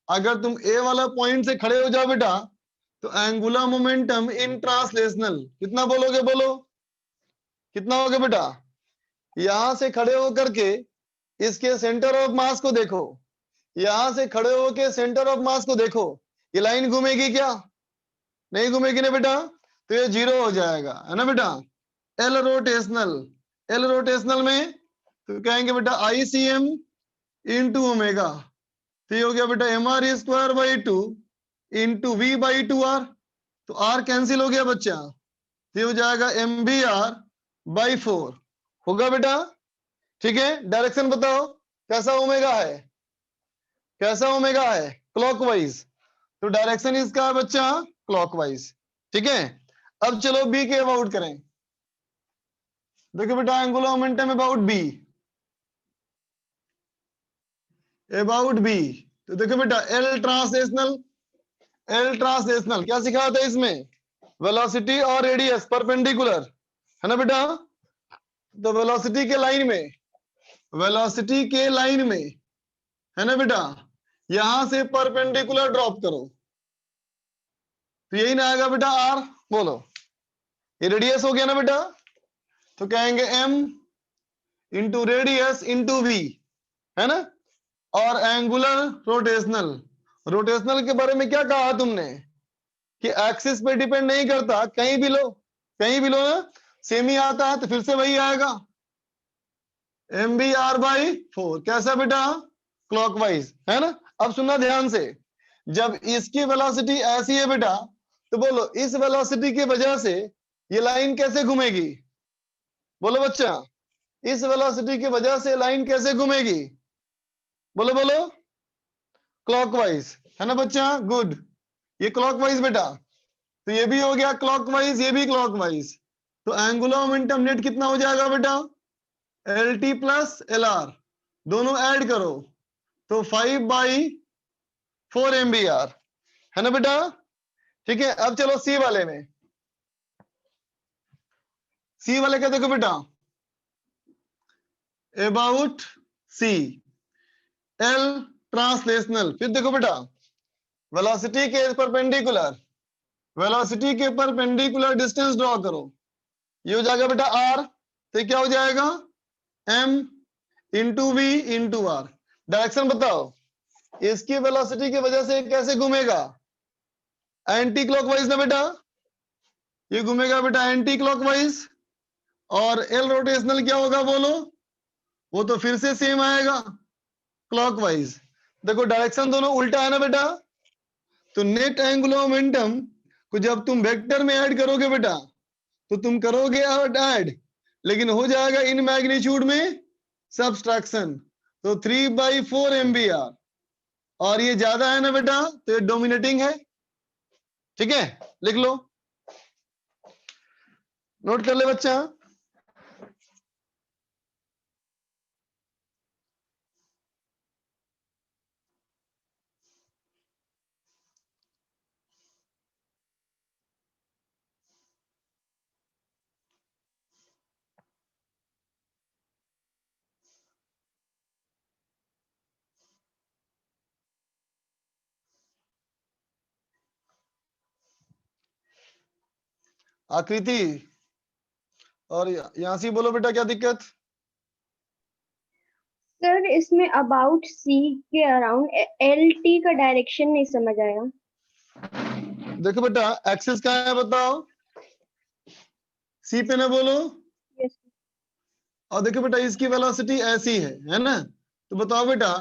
अगर तुम ए वाला पॉइंट से खड़े हो जाओ बेटा, तो एंगुलर मोमेंटम इन ट्रांसलेशनल कितना बोलोगे, बोलो कितना होगा बेटा। यहां से खड़े होकर के इसके सेंटर ऑफ मास को देखो, यहां से खड़े होकर सेंटर ऑफ मास को देखो, ये लाइन घूमेगी क्या, नहीं घूमेगी ना बेटा, तो ये 0 हो जाएगा, है ना बेटा। एल रोटेशनल, एल रोटेशनल में तो कहेंगे बेटा ICM इंटू ओमेगा, तो ये हो गया बेटा MR²/2 इंटू V/2R, तो R कैंसिल हो गया बच्चा, तो ये हो जाएगा MVR/4 होगा बेटा। ठीक है, डायरेक्शन बताओ कैसा ओमेगा है, कैसा ओमेगा है, क्लॉकवाइज, तो डायरेक्शन इसका है बच्चा क्लॉकवाइज। ठीक है, अब चलो बी के अबाउट करें। देखो बेटा angular momentum about B, about B, तो देखो बेटा एल ट्रांसलेशनल, एल ट्रांसलेशनल क्या सिखाया था इसमें, वेलोसिटी और रेडियस परपेंडिकुलर, है ना बेटा। तो वेलोसिटी के लाइन में, वेलोसिटी के लाइन में, है ना बेटा, यहां से परपेंडिकुलर ड्रॉप करो, तो यही ना आएगा बेटा आर, बोलो ये रेडियस हो गया ना बेटा, तो कहेंगे m into radius into V, है ना। और एंगुलर रोटेशनल, रोटेशनल के बारे में क्या कहा तुमने कि एक्सिस पे डिपेंड नहीं करता, कहीं भी लो, कहीं भी लो ना, सेम ही आता है, तो फिर से वही आएगा, MBR/4 कैसा बेटा? क्लॉकवाइज, है ना। अब सुनना ध्यान से, जब इसकी वेलोसिटी ऐसी है बेटा, तो बोलो इस वेलोसिटी की वजह से ये लाइन कैसे घूमेगी? बोलो बच्चा, इस वेलोसिटी की वजह से लाइन कैसे घूमेगी? बोलो बोलो, क्लॉकवाइज, है ना बच्चा? गुड, ये क्लॉकवाइज बेटा। तो ये भी हो गया क्लॉकवाइज, ये भी क्लॉकवाइज। तो एंगुलर मोमेंटम नेट कितना हो जाएगा बेटा? LT प्लस LR, दोनों ऐड करो तो 5/4 MBR, है ना बेटा? ठीक है, अब चलो सी वाले में। सी वाले का देखो बेटा, अबाउट सी, L ट्रांसलेशनल। फिर देखो बेटा, वेलोसिटी के परपेंडिकुलर, वेलोसिटी के परपेंडिकुलर डिस्टेंस ड्रॉ करो। ये हो जाएगा बेटा R, तो क्या हो जाएगा? M into V into R। Direction बताओ, इसकी वेलोसिटी की वजह से कैसे घूमेगा? एंटी क्लॉकवाइज ना बेटा, ये घूमेगा बेटा एंटी क्लॉकवाइज। और L रोटेशनल क्या होगा बोलो? वो तो फिर से सेम आएगा, क्लॉकवाइज। देखो डायरेक्शन दोनों उल्टा है ना बेटा। तो नेट एंगुलर मोमेंटम को जब तुम वेक्टर में ऐड करोगे बेटा, तो तुम करोगे ऐड, लेकिन हो जाएगा इन मैग्नीट्यूड में सब्सट्रैक्शन। तो 3/4 MBR, और ये ज्यादा है ना बेटा, तो ये डोमिनेटिंग है। ठीक है, लिख लो, नोट कर ले बच्चा। आकृति और यहाँ से बोलो बेटा, क्या दिक्कत? सर इसमें अबाउट सी के अराउंड LT का डायरेक्शन नहीं समझ आया। देखो बेटा, एक्सिस कहाँ है बताओ? सी पे ना बोलो। यस। और देखो बेटा, इसकी वेलोसिटी ऐसी है ना। तो बताओ बेटा,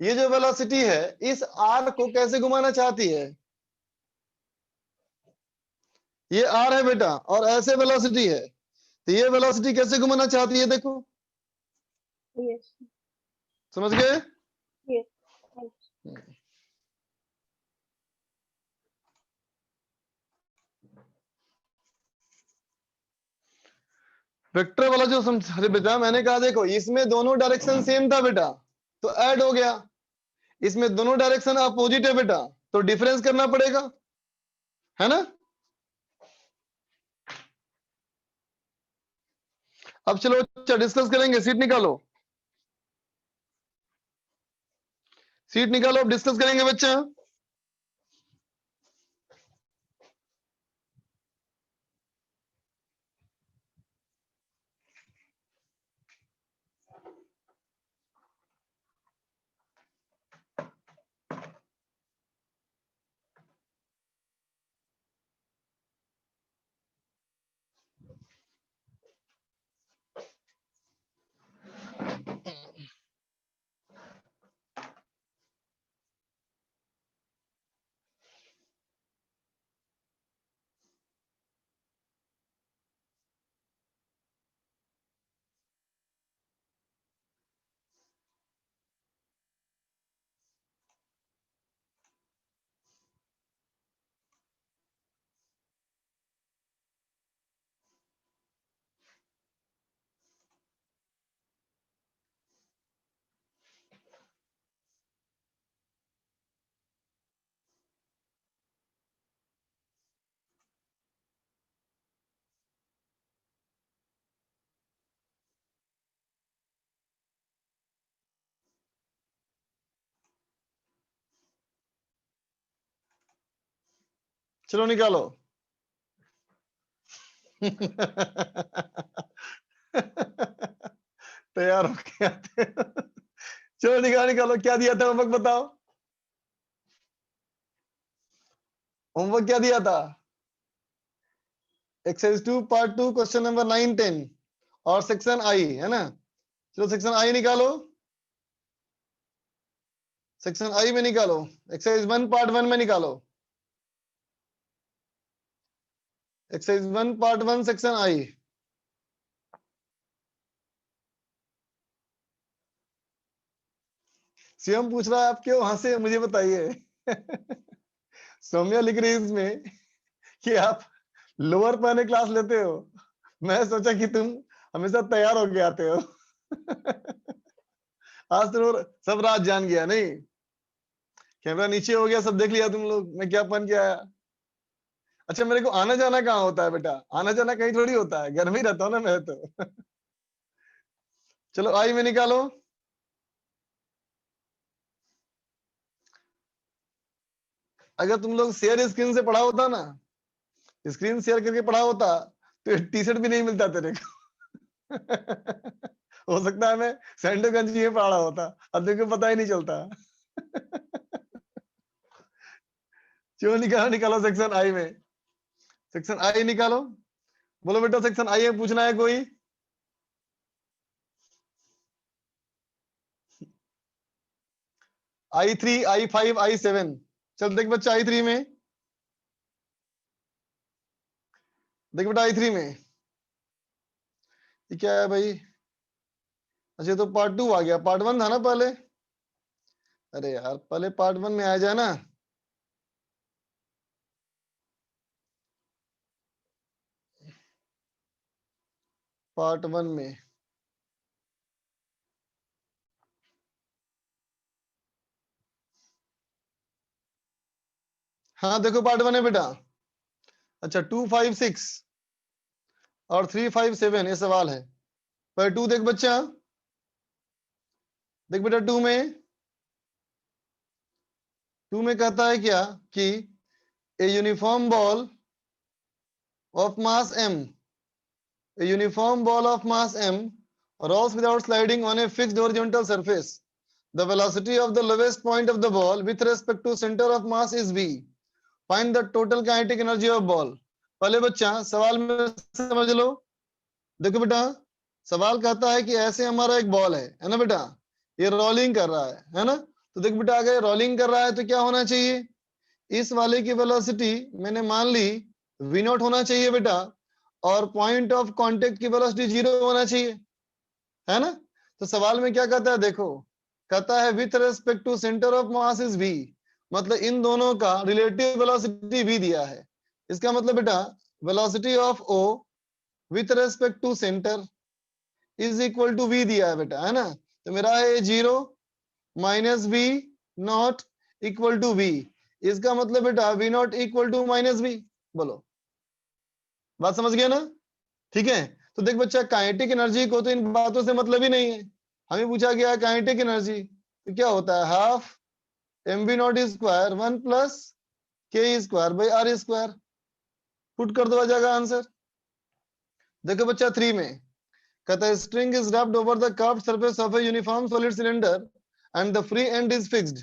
ये जो वेलोसिटी है इस R को कैसे घुमाना चाहती है? ये R है बेटा, और ऐसे वेलोसिटी है, तो ये वेलोसिटी कैसे घुमाना चाहती है? देखो, यस। समझ गए? यस। वेक्टर वाला जो समझ, अरे बेटा मैंने कहा देखो, इसमें दोनों डायरेक्शन सेम था बेटा, तो ऐड हो गया। इसमें दोनों डायरेक्शन अपोजिट है बेटा, तो डिफरेंस करना पड़ेगा, है ना। अब चलो अच्छा डिस्कस करेंगे, सीट निकालो, सीट निकालो, अब डिस्कस करेंगे बच्चा। चलो निकालो। तैयार हो के आते हो। चलो निकालो, क्या दिया था होमवर्क बताओ? होमवर्क क्या दिया था? एक्सरसाइज 2 पार्ट 2 क्वेश्चन नंबर 9, 10 और सेक्शन आई, है ना। चलो सेक्शन आई निकालो, सेक्शन आई में निकालो, एक्सरसाइज 1 पार्ट 1 में निकालो, exercise 1 part 1 section I. CM पूछ रहा है आप क्यों हंसे, मुझे बताइए। सौम्या लिख रही है इसमें कि आप लोअर पहले क्लास लेते हो, मैं सोचा कि तुम हमेशा तैयार होके आते हो। आज तो सब रात जान गया नहीं, कैमरा नीचे हो गया, सब देख लिया तुम लोग मैं क्या पहन के आया। अच्छा मेरे को आना जाना कहाँ होता है बेटा, आना जाना कहीं थोड़ी होता है, घर में ही रहता हूँ ना मैं तो। चलो आई में निकालो, अगर तुम लोग शेयर स्क्रीन से पढ़ा होता ना, स्क्रीन शेयर करके पढ़ा होता तो टी शर्ट भी नहीं मिलता तेरे को। हो सकता है मैं सैंडोगंज में पढ़ा होता, अब तेरे को पता ही नहीं चलता। क्यों निकालो, निकालो सेक्शन आई में, सेक्शन आई निकालो। बोलो बेटा सेक्शन आई में पूछना है कोई? I3, I5, I7। चल देख बच्चा I3 में, देख बेटा I3 में ये क्या है भाई? अच्छा तो पार्ट 2 आ गया, पार्ट 1 था ना पहले। अरे यार पहले पार्ट 1 में आ जाए ना। पार्ट 1 में हाँ देखो पार्ट 1 है बेटा। अच्छा 256 और 357 ये सवाल है। पर 2 देख बच्चा, देख बेटा 2 में कहता है क्या कि a uniform ball of mass m, a uniform ball of mass m rolls without sliding on a fixed horizontal surface. The velocity of the lowest point of the ball with respect to center of mass is v. Find the total kinetic energy of ball. पहले बच्चा सवाल में समझ लो। देखो बेटा सवाल कहता है कि ऐसे हमारा एक बॉल है ना बेटा, ये रोलिंग कर रहा है ना। तो देख बेटा अगर रोलिंग कर रहा है तो क्या होना चाहिए, इस वाले की वेलोसिटी मैंने मान ली v नॉट होना चाहिए बेटा, और पॉइंट ऑफ कांटेक्ट की वेलोसिटी 0 होना चाहिए, है ना। तो सवाल में क्या कहता है देखो, कहता है with respect to centre of mass is v, मतलब इन दोनों का रिलेटिव वेलोसिटी v दिया है। इसका मतलब बेटा velocity of o with respect to centre is equal to v दिया है बेटा, है ना। तो मेरा है 0 minus v not equal to v। इसका मतलब बेटा v not equal to minus v। बोलो बात समझ गया ना, ठीक है। तो देख बच्चा काइनेटिक एनर्जी को तो इन बातों से मतलब ही नहीं है, हमें पूछा गया काइनेटिक एनर्जी तो क्या होता है half mv not square 1 plus k square by r square. Put कर दो आ जाएगा आंसर। देखो बच्चा 3 में कहता है string is wrapped over the curved surface of a uniform solid cylinder and the free end is fixed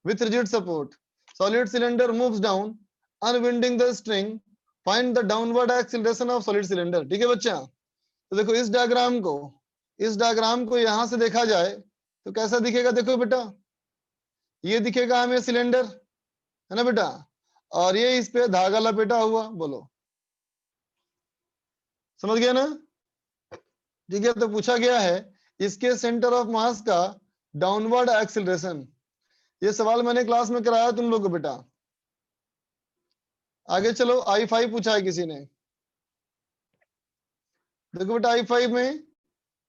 with rigid support. Solid cylinder moves down unwinding the string, find the downward acceleration of solid cylinder. ठीक है बच्चा, तो देखो इस diagram को यहां से देखा जाए तो कैसा दिखेगा, देखो बेटा ये दिखेगा हमें सिलेंडर, है ना बेटा, और ये इस पे धागा लपेटा हुआ। बोलो समझ गया ना, ठीक है। तो पूछा गया है इसके सेंटर ऑफ मास का डाउनवर्ड एक्सीलरेशन। ये सवाल मैंने क्लास में कराया तुम लोग को बेटा। आगे चलो I5 पूछा है किसी ने। देखो बेटा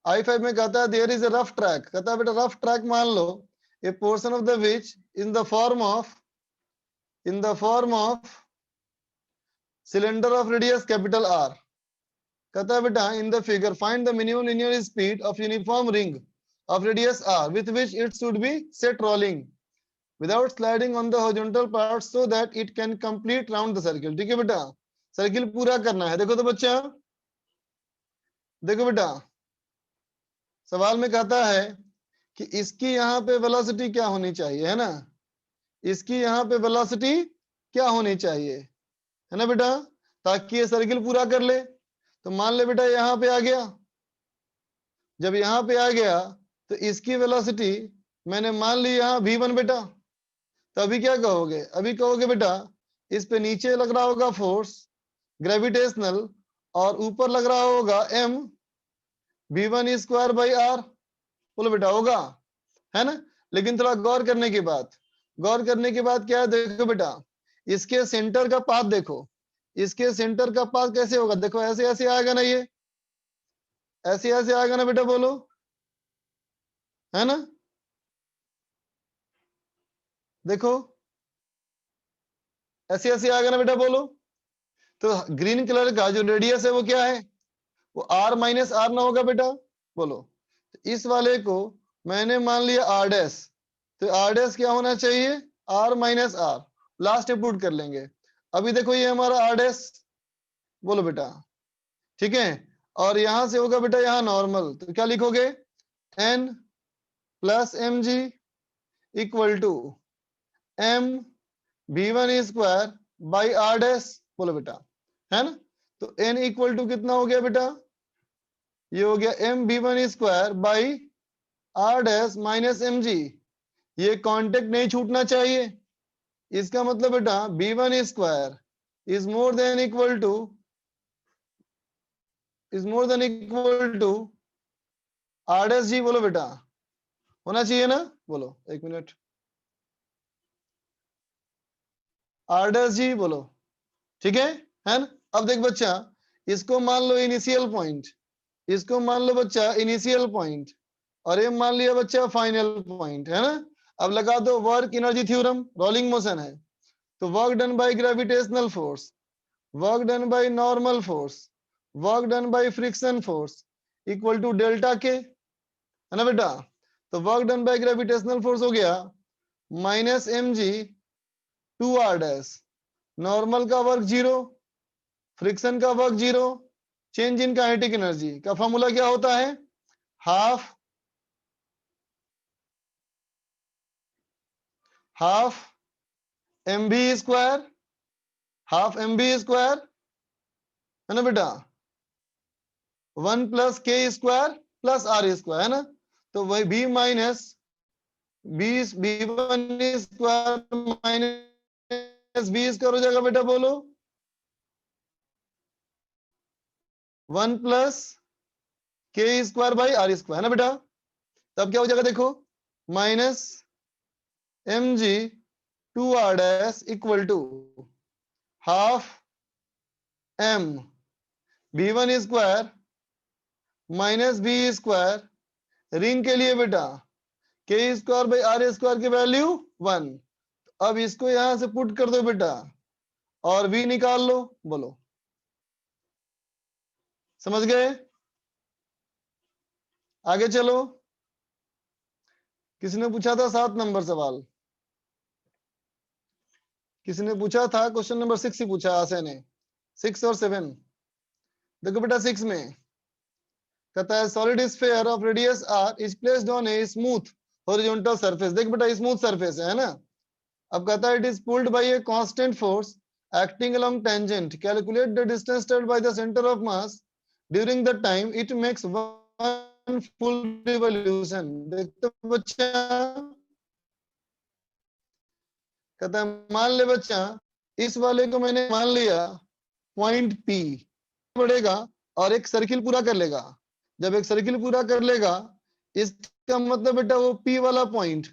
I5 में कहता है there is a rough track. कहता है बेटा रफ ट्रैक मान लो a portion of the which in the form of cylinder of radius capital R। कहता है बेटा in the figure find the minimum linear speed of uniform ring of radius R with which it should be set rolling without sliding on the horizontal part so that it can complete round the circle। ठीक है बेटा, circle पूरा करना है। देखो तो बच्चा, देखो बेटा सवाल में कहता है कि इसकी यहाँ पे वेलोसिटी क्या होनी चाहिए, है ना, इसकी यहाँ पे वेलोसिटी क्या होनी चाहिए, है ना बेटा, ताकि ये सर्किल पूरा कर ले। तो मान ले बेटा यहाँ पे आ गया, जब यहाँ पे आ गया तो इसकी वेलोसिटी मैंने मान ली यहाँ v1 बेटा। तो अभी क्या कहोगे, अभी कहोगे बेटा इस पे नीचे लग रहा होगा फोर्स ग्रेविटेशनल और ऊपर लग रहा होगा m v1 square by are. बोलो बेटा होगा, है ना। लेकिन थोड़ा गौर करने के बाद क्या है, देखो बेटा इसके सेंटर का पाथ देखो, इसके सेंटर का पाथ कैसे होगा, देखो ऐसे ऐसे आएगा ना, ये ऐसे ऐसे आएगा ना बेटा, बोलो है ना। देखो ऐसे ऐसे आएगा ना बेटा, बोलो। तो ग्रीन कलर का जो रेडियस है वो क्या है, वो आर माइनस आर ना होगा बेटा, बोलो। तो इस वाले को मैंने मान लिया आर डैश, तो आर डैश क्या होना चाहिए, आर माइनस आर। लास्ट में पुट कर लेंगे। अभी देखो ये हमारा आर डैश, बोलो बेटा, ठीक है। और यहां से होगा बेटा यहाँ नॉर्मल, तो क्या लिखोगे, N plus M G equal to M v1 square by R dash, बोलो बेटा, है ना। तो n इक्वल टू कितना हो गया बेटा, ये हो गया m v1 square by R dash minus M g. ये कांटेक्ट नहीं छूटना चाहिए। इसका मतलब बेटा v1 square is more than equal to R dash g, बोलो बेटा, होना चाहिए ना, बोलो एक मिनट, आर डैश जी बोलो, ठीक है ना। अब देख बच्चा, इसको मान लो इनिशियल पॉइंट, इसको मान लो बच्चा इनिशियल पॉइंट, और ये मान लिया बच्चा फाइनल पॉइंट, है ना। अब लगा दो work energy theorem, rolling motion है तो work done by gravitational force, work done by normal force, work done by friction force equal to delta K, है ना बेटा। तो work done by gravitational force हो गया minus M G two R dash, normal का work 0, friction का work 0, change in kinetic energy का formula क्या होता है, half M B square, half M B square, है ना बेटा, 1 प्लस के स्क्वायर प्लस आर स्क्वायर, है ना। तो वही बी माइनस बी1 स्क्वायर माइनस बी स्क्वायर हो जाएगा बेटा, बोलो 1 प्लस के स्क्वायर बाई आर स्क्वायर, है ना बेटा। तब क्या हो जाएगा देखो, minus M G two R dash equal to half M v1 square minus B square, ring के लिए बेटा K square by R square की वैल्यू 1। अब इसको यहां से पुट कर दो बेटा और v निकाल लो, बोलो समझ गए। आगे चलो, किसी ने पूछा था 7 नंबर सवाल, किसी ने पूछा था क्वेश्चन नंबर 6 ही पूछा आशय ने, 6 और 7। देखो बेटा 6 में कहता है solid sphere of radius r is placed on a smooth horizontal surface. देख बेटा स्मूथ सरफेस है ना। अब कहता है it is pulled bye a constant force acting along tangent, calculate the distance travelled by the centre of mass during the time it makes one full revolution. देखते बच्चा, कहता है मान ले बच्चा इस वाले को मैंने मान लिया पॉइंट P बढ़ेगा और एक सर्किल पूरा कर लेगा। जब एक सर्किल पूरा कर लेगा इसका मतलब बेटा वो P वाला पॉइंट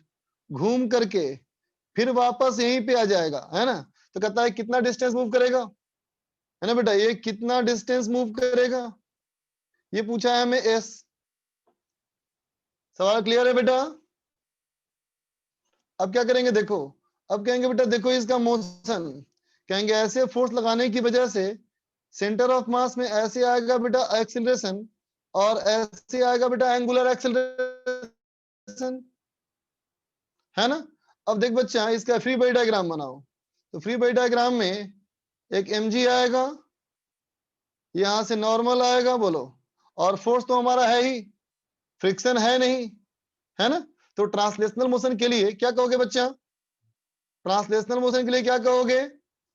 घूम करके फिर वापस यहीं पे आ जाएगा, है ना। तो कहता है कितना डिस्टेंस मूव करेगा, है ना बेटा, ये कितना डिस्टेंस मूव करेगा, ये पूछा है हमें S। सवाल क्लियर है बेटा। अब क्या करेंगे देखो, अब कहेंगे बेटा देखो इसका मोशन, कहेंगे ऐसे फोर्स लगाने की वजह से सेंटर ऑफ मास में ऐसे आएगा बेटा एक्सीलरेशन और ऐसे आएगा बेटा एंगुलर एक्सीलरेशन, है ना। अब देख बच्चा इसका फ्री बॉडी डायग्राम बनाओ। तो फ्री बॉडी डायग्राम में एक mg आएगा, यहां से नॉर्मल आएगा, बोलो, और फोर्स तो हमारा है ही, फ्रिक्शन है नहीं, है ना। तो ट्रांसलेशनल मोशन के लिए क्या कहोगे बच्चा, ट्रांसलेशनल मोशन के लिए क्या कहोगे,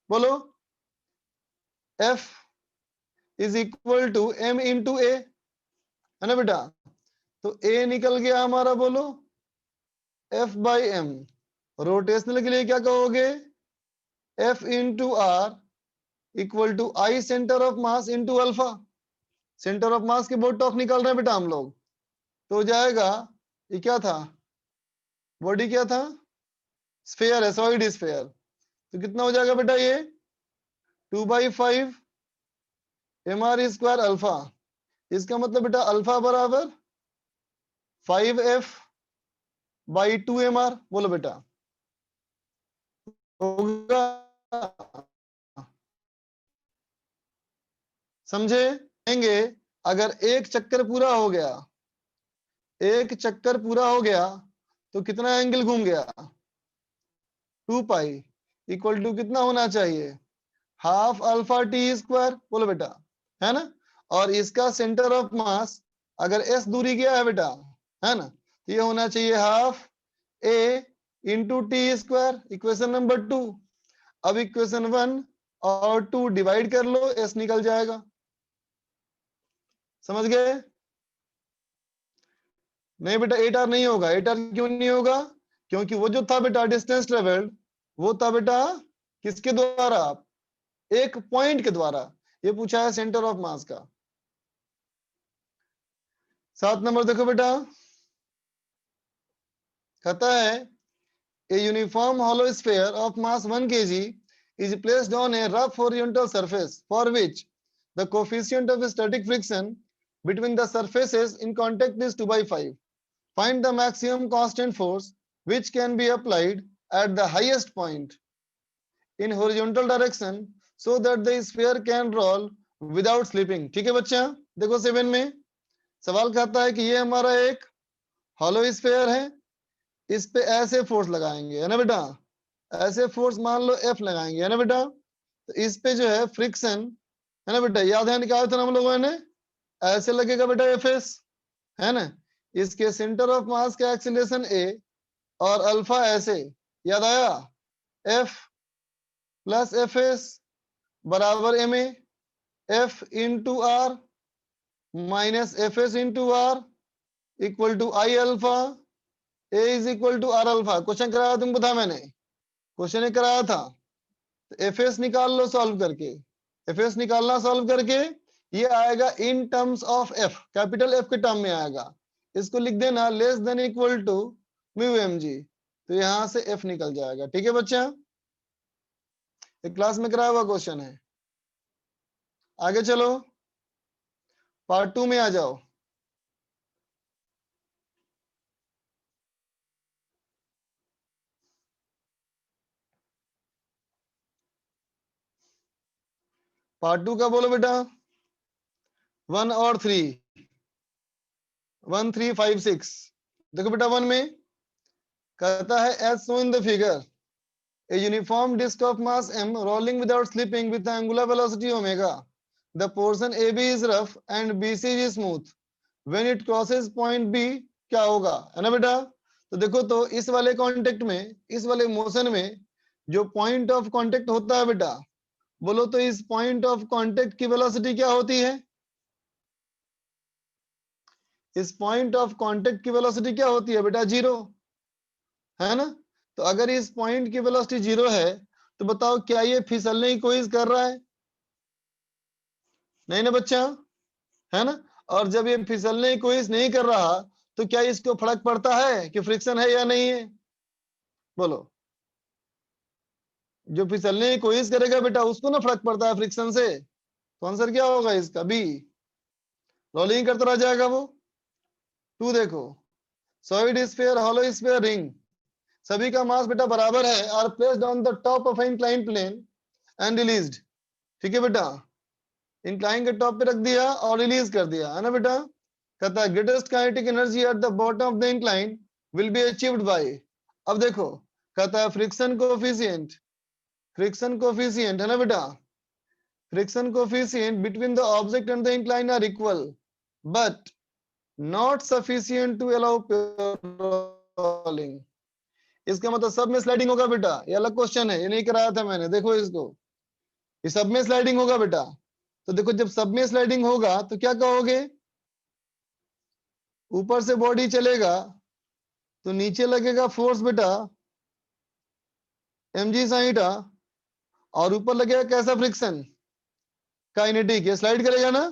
बोलो F is equal to m into a, है ना बेटा। तो ए निकल गया हमारा, बोलो F बाई एम। रोटेशनल के लिए क्या कहोगे, F into R equal to I centre of mass into alpha. Centre of mass के बोर्ड टॉप निकाल रहे हैं बेटा हम लोग, तो हो जाएगा, ये क्या था, बॉडी क्या था, स्फेयर है, सॉलिड स्फेयर। तो कितना हो जाएगा बेटा ये 2/5 mr स्क्वायर अल्फा। इसका मतलब बेटा अल्फा बराबर 5f बाई 2mr। बोलो बेटा होगा, समझे देंगे। अगर एक चक्कर पूरा हो गया, एक चक्कर पूरा हो गया तो कितना एंगल घूम गया, 2 पाई इक्वल टू कितना होना चाहिए, हाफ अल्फा टी स्क्वायर। बोलो बेटा, है ना। और इसका सेंटर ऑफ मास अगर एस दूरी गया है बेटा, है ना, तो ये होना चाहिए half a into t square. Equation number 2। अब इक्वेशन 1 और 2 डिवाइड कर लो, एस निकल जाएगा। समझ गए? नहीं बेटा 8r नहीं होगा। 8r क्यों नहीं होगा, क्योंकि वो जो था बेटा डिस्टेंस ट्रेवल्ड, वो था बेटा किसके द्वारा, एक पॉइंट के द्वारा। ये पूछा है सेंटर ऑफ मास का। 7 नंबर देखो बेटा, कहता है a uniform hollow sphere of mass 1 kg is placed on a rough horizontal surface for which the coefficient of static friction between the surfaces in contact is 2/5. Find the maximum constant force which can be applied at the highest point in horizontal direction so that the sphere can roll without slipping. ठीक है बच्चा, देखो 7 में सवाल कहता है कि ये हमारा एक हॉलो स्फीयर है, इस पे ऐसे फोर्स लगाएंगे, है ना बेटा, ऐसे फोर्स मान लो F लगाएंगे, है ना बेटा। तो इस पे जो है फ्रिक्शन, है ना बेटा, याद है निकाला था हम लोगों ने, ऐसे लगेगा बेटा Fs, है ना। इसके सेंटर ऑफ मास का एक्सीलरेशन A और अल्फा ऐसे, याद आया, F प्लस Fs बराबर ma, F into R minus Fs into R equal to I alpha, A is equal to R alpha. Question कराया तुमको था मैंने, क्वेश्चन ही कराया था। तो Fs निकाल लो सॉल्व करके, Fs निकालना सॉल्व करके, ये आएगा in terms of F, capital F के टर्म में आएगा। इसको लिख देना less than equal to mu mg, तो यहां से F निकल जाएगा। ठीक है बच्चा, ये क्लास में कराया हुआ क्वेश्चन है। आगे चलो, पार्ट 2 में आ जाओ। पार्ट 2 का बोलो बेटा, 1 और 3, 1 3 5 6। देखो बेटा 1 में कहता है as shown in the figure a uniform disk of mass m rolling without slipping with angular velocity omega. The portion AB is rough and BC is smooth. When it crosses point B, क्या होगा, है ना बेटा। तो देखो, तो इस वाले कांटेक्ट में, इस वाले मोशन में जो पॉइंट ऑफ कांटेक्ट होता है बेटा, बोलो तो इस पॉइंट ऑफ कांटेक्ट की वेलोसिटी क्या होती है, इस पॉइंट ऑफ कांटेक्ट की वेलोसिटी क्या होती है बेटा, 0, है ना। तो अगर इस पॉइंट की वेलोसिटी 0 है तो बताओ क्या ये फिसलने की कोशिश कर रहा है, नहीं ना बच्चा, है ना। और जब ये फिसलने की कोशिश नहीं कर रहा तो क्या इसको फर्क पड़ता है कि फ्रिक्शन है या नहीं है, बोलो। जो फिसलने की कोशिश करेगा बेटा उसको ना फर्क पड़ता है फ्रिक्शन से, तो आंसर क्या होगा इसका, बी, रोलिंग करता रह जाएगा वो। 2 देखो, solid sphere, hollow sphere, ring, सभी का मास बेटा बराबर है, are placed on the top of inclined plane and released. ठीक है बेटा, इंक्लाइन के टॉप पे रख दिया और रिलीज कर दिया, है ना बेटा। कहता है greatest kinetic energy at the bottom of the incline will be achieved by. अब देखो कहता है फ्रिक्शन कोफिशिएंट, फ्रिक्शन कोफिशिएंट, है ना बेटा, friction coefficient between the object and the incline are equal but not sufficient to allow rolling. इसका मतलब सब में स्लाइडिंग होगा बेटा, ये अलग क्वेश्चन है, ये नहीं कराया था मैंने। देखो इसको, ये सब में स्लाइडिंग होगा बेटा। तो देखो जब सब में स्लाइडिंग होगा तो क्या कहोगे, ऊपर से बॉडी चलेगा तो नीचे लगेगा फोर्स बेटा mg sin थीटा, और ऊपर लगेगा कैसा फ्रिक्शन, काइनेटिक। ये स्लाइड करेगा ना,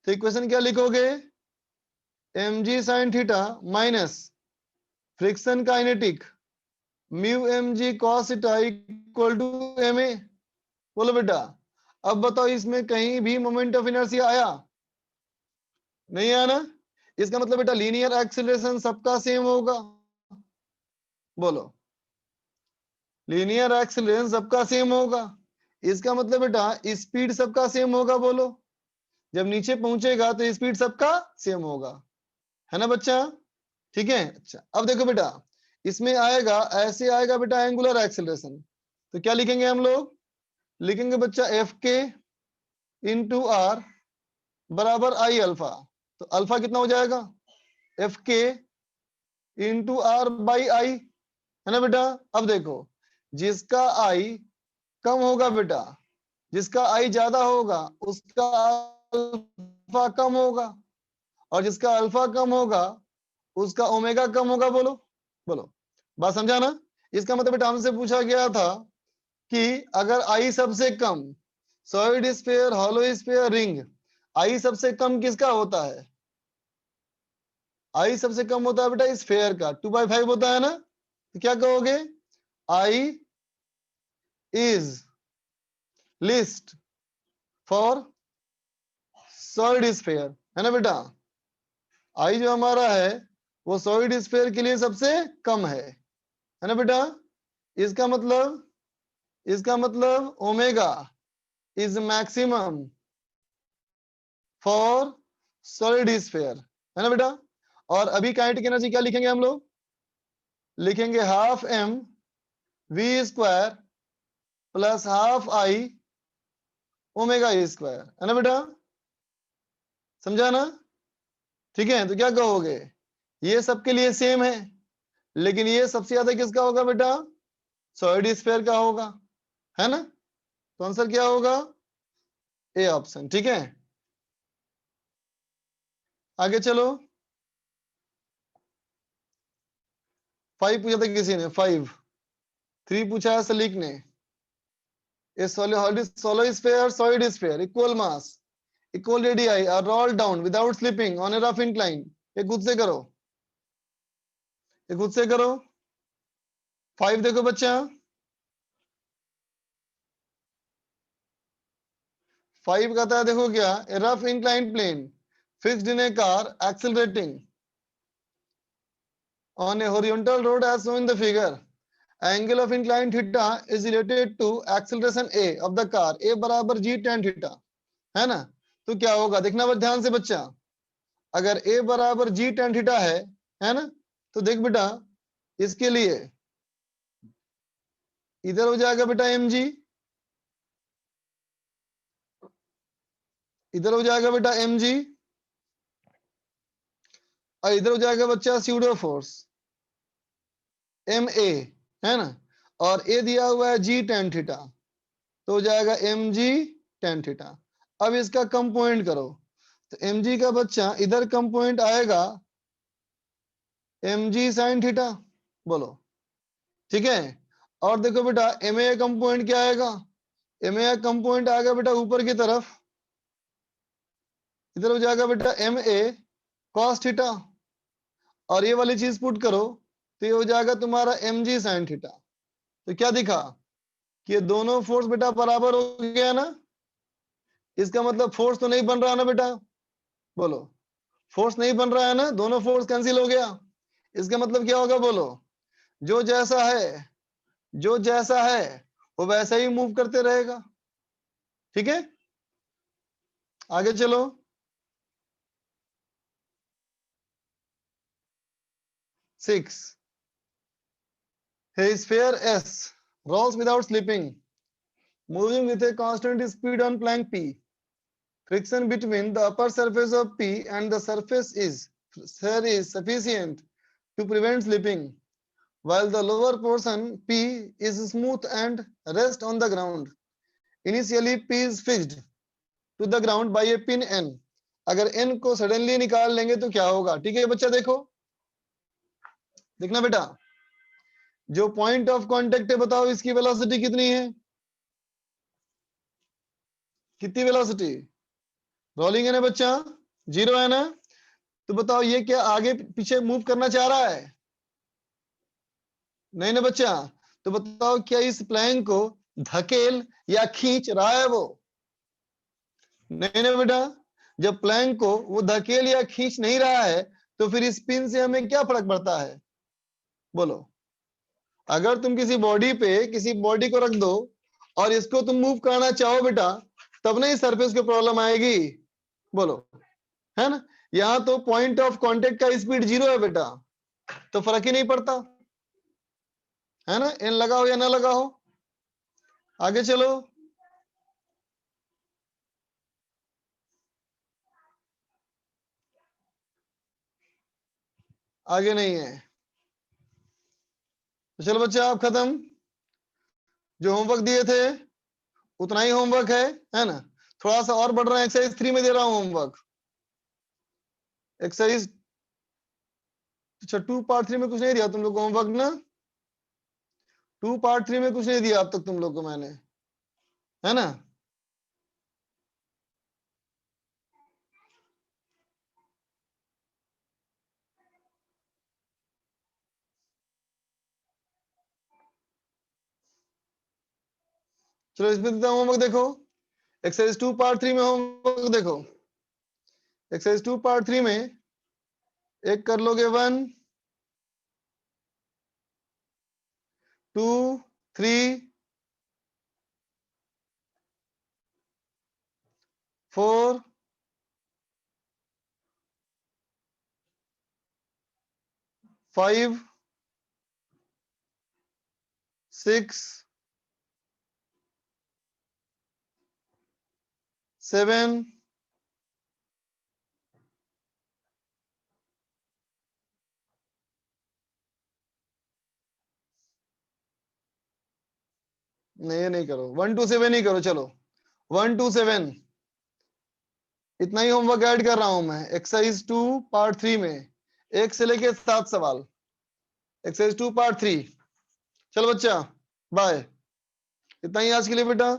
तो इक्वेशन क्या लिखोगे, mg sin theta minus friction kinetic mu mg cos theta equal to ma। बोलो बेटा, अब बताओ इसमें कहीं भी मोमेंट ऑफ इनर्शिया आया, नहीं आया ना। इसका मतलब बेटा लीनियर एक्सीलरेशन सबका सेम होगा। बोलो, लीनियर एक्सीलरेशन सबका सेम होगा, इसका मतलब बेटा स्पीड सबका सेम होगा। बोलो, जब नीचे पहुंचेगा तो स्पीड सबका सेम होगा, है ना बच्चा, ठीक है। अच्छा अब देखो बेटा, इसमें आएगा, ऐसे आएगा बेटा एंगुलर एक्सीलरेशन, तो क्या लिखेंगे हम लोग, लिखेंगे बच्चा एफ के इंटू आर बराबर आई अल्फा। तो अल्फा कितना हो जाएगा, एफ के इंटू आर बाई आई, है ना बेटा। अब देखो, जिसका आई कम होगा बेटा, जिसका आई ज्यादा होगा उसका अल्फा कम होगा, और जिसका अल्फा कम होगा उसका ओमेगा कम होगा। बोलो बोलो, बात समझा ना। इसका मतलब बेटा हमसे पूछा गया था कि अगर आई सबसे कम, solid sphere, hollow sphere, ring, I सबसे कम किसका होता है, आई सबसे कम होता है बेटा स्फीयर का, 2/5 होता है ना। तो क्या कहोगे, I is least for solid sphere, है ना बेटा। आई जो हमारा है वो सॉलिड स्फीयर के लिए सबसे कम है ना बेटा। इसका मतलब omega is maximum for solid sphere, है ना बेटा। और अभी काइनेटिक एनर्जी क्या लिखेंगे हम लोग, लिखेंगे half m v square plus half i omega square, है ना बेटा, समझा ना, ठीक है। तो क्या कहोगे, ये सबके लिए सेम है, लेकिन ये सबसे ज्यादा किसका होगा बेटा, सॉलिड स्फीयर का होगा, है ना। तो आंसर क्या होगा, ए ऑप्शन, ठीक है। आगे चलो, 5 पूछा था किसी ने, 5 3 पूछा है सलीक ने। A solid sphere equal mass equal radii are rolled down without slipping on a rough incline। ये खुद से करो, ये खुद से करो। 5 देखो बच्चा, 5 कहता है देखो क्या, a rough inclined plane fixed in a car accelerating on a horizontal road as shown in the figure, angle of incline theta is related to acceleration a of the car, a बराबर g tan theta, है ना। तो क्या होगा, देखना बस ध्यान से बच्चा, अगर a बराबर g tan थीटा है ना, तो देख बेटा इसके लिए इधर हो जाएगा बेटा mg, इधर हो जाएगा बेटा mg, और इधर हो जाएगा बच्चा स्यूडो फोर्स ma, है ना, और a दिया हुआ है g tan थीटा, तो हो जाएगा mg tan थीटा। अब इसका कंपोनेंट करो, तो mg का बच्चा इधर कंपोनेंट आएगा mg sin थीटा, बोलो, ठीक है। और देखो बेटा ma कंपोनेंट क्या आएगा, ma कंपोनेंट आएगा बेटा ऊपर की तरफ, इधर हो जाएगा बेटा ma cos थीटा, और ये वाली चीज पुट करो तो ये हो जाएगा तुम्हारा mg sin थीटा। तो क्या दिखा कि ये दोनों फोर्स बेटा बराबर हो गया ना। इसका मतलब फोर्स तो नहीं बन रहा ना बेटा, बोलो, फोर्स नहीं बन रहा है ना, दोनों फोर्स कैंसिल हो गया। इसका मतलब क्या होगा, बोलो, जो जैसा है वो वैसा ही मूव करते रहेगा, ठीक है। आगे चलो, six, a sphere S rolls without slipping, moving with a constant speed on plank P. Friction between the upper surface of P and the surface is sufficient to prevent slipping, while the lower portion P is smooth and rests on the ground. Initially, P is fixed to the ground by a pin N. अगर n को suddenly निकाल लेंगे तो क्या होगा। ठीक है बच्चा, देखो देखना बेटा, जो पॉइंट ऑफ कांटेक्ट है बताओ इसकी वेलोसिटी कितनी है, कितनी वेलोसिटी, रोलिंग है ना बच्चा, 0 है ना। तो बताओ ये क्या आगे पीछे मूव करना चाह रहा है, नहीं ना बच्चा। तो बताओ क्या इस प्लेन को धकेल या खींच रहा है वो, नहीं ना बेटा। जब प्लेन को वो धकेल या खींच नहीं रहा है तो फिर स्पिन से हमें क्या फर्क पड़ता है, बोलो। अगर तुम किसी बॉडी पे किसी बॉडी को रख दो और इसको तुम मूव करना चाहो बेटा, तब नहीं सरफेस को प्रॉब्लम आएगी, बोलो, है ना। यहाँ तो पॉइंट ऑफ कांटेक्ट का स्पीड 0 है बेटा, तो फर्क ही नहीं पड़ता, है ना। एन लगाओ या ना लगाओ, आगे चलो। आगे नहीं है तो चलो बच्चे आप खत्म। जो होमवर्क दिए थे उतना ही होमवर्क है ना। थोड़ा सा और बढ़ रहा है, एक्सरसाइज 3 में दे रहा हूं होमवर्क। एक्सरसाइज अच्छा 2 पार्ट 3 में कुछ नहीं दिया तुम लोग को होमवर्क ना, 2 पार्ट 3 में कुछ नहीं दिया अब तक तुम लोग को मैंने, है ना। चलो इसमें देता हूं होमवर्क, देखो एक्सरसाइज 2 पार्ट 3 में होमवर्क देखो। एक्सरसाइज 2 पार्ट 3 में एक कर लोगे 1 2 3 4 5 6 7 नहीं ये नहीं करो, 1 to 7 ही करो। चलो 1 to 7 इतना ही होमवर्क ऐड कर रहा हूं मैं। एक्सरसाइज 2 पार्ट 3 में 1 से लेके 7 सवाल, एक्सरसाइज 2 पार्ट 3। चलो बच्चा बाय, इतना ही आज के लिए बेटा।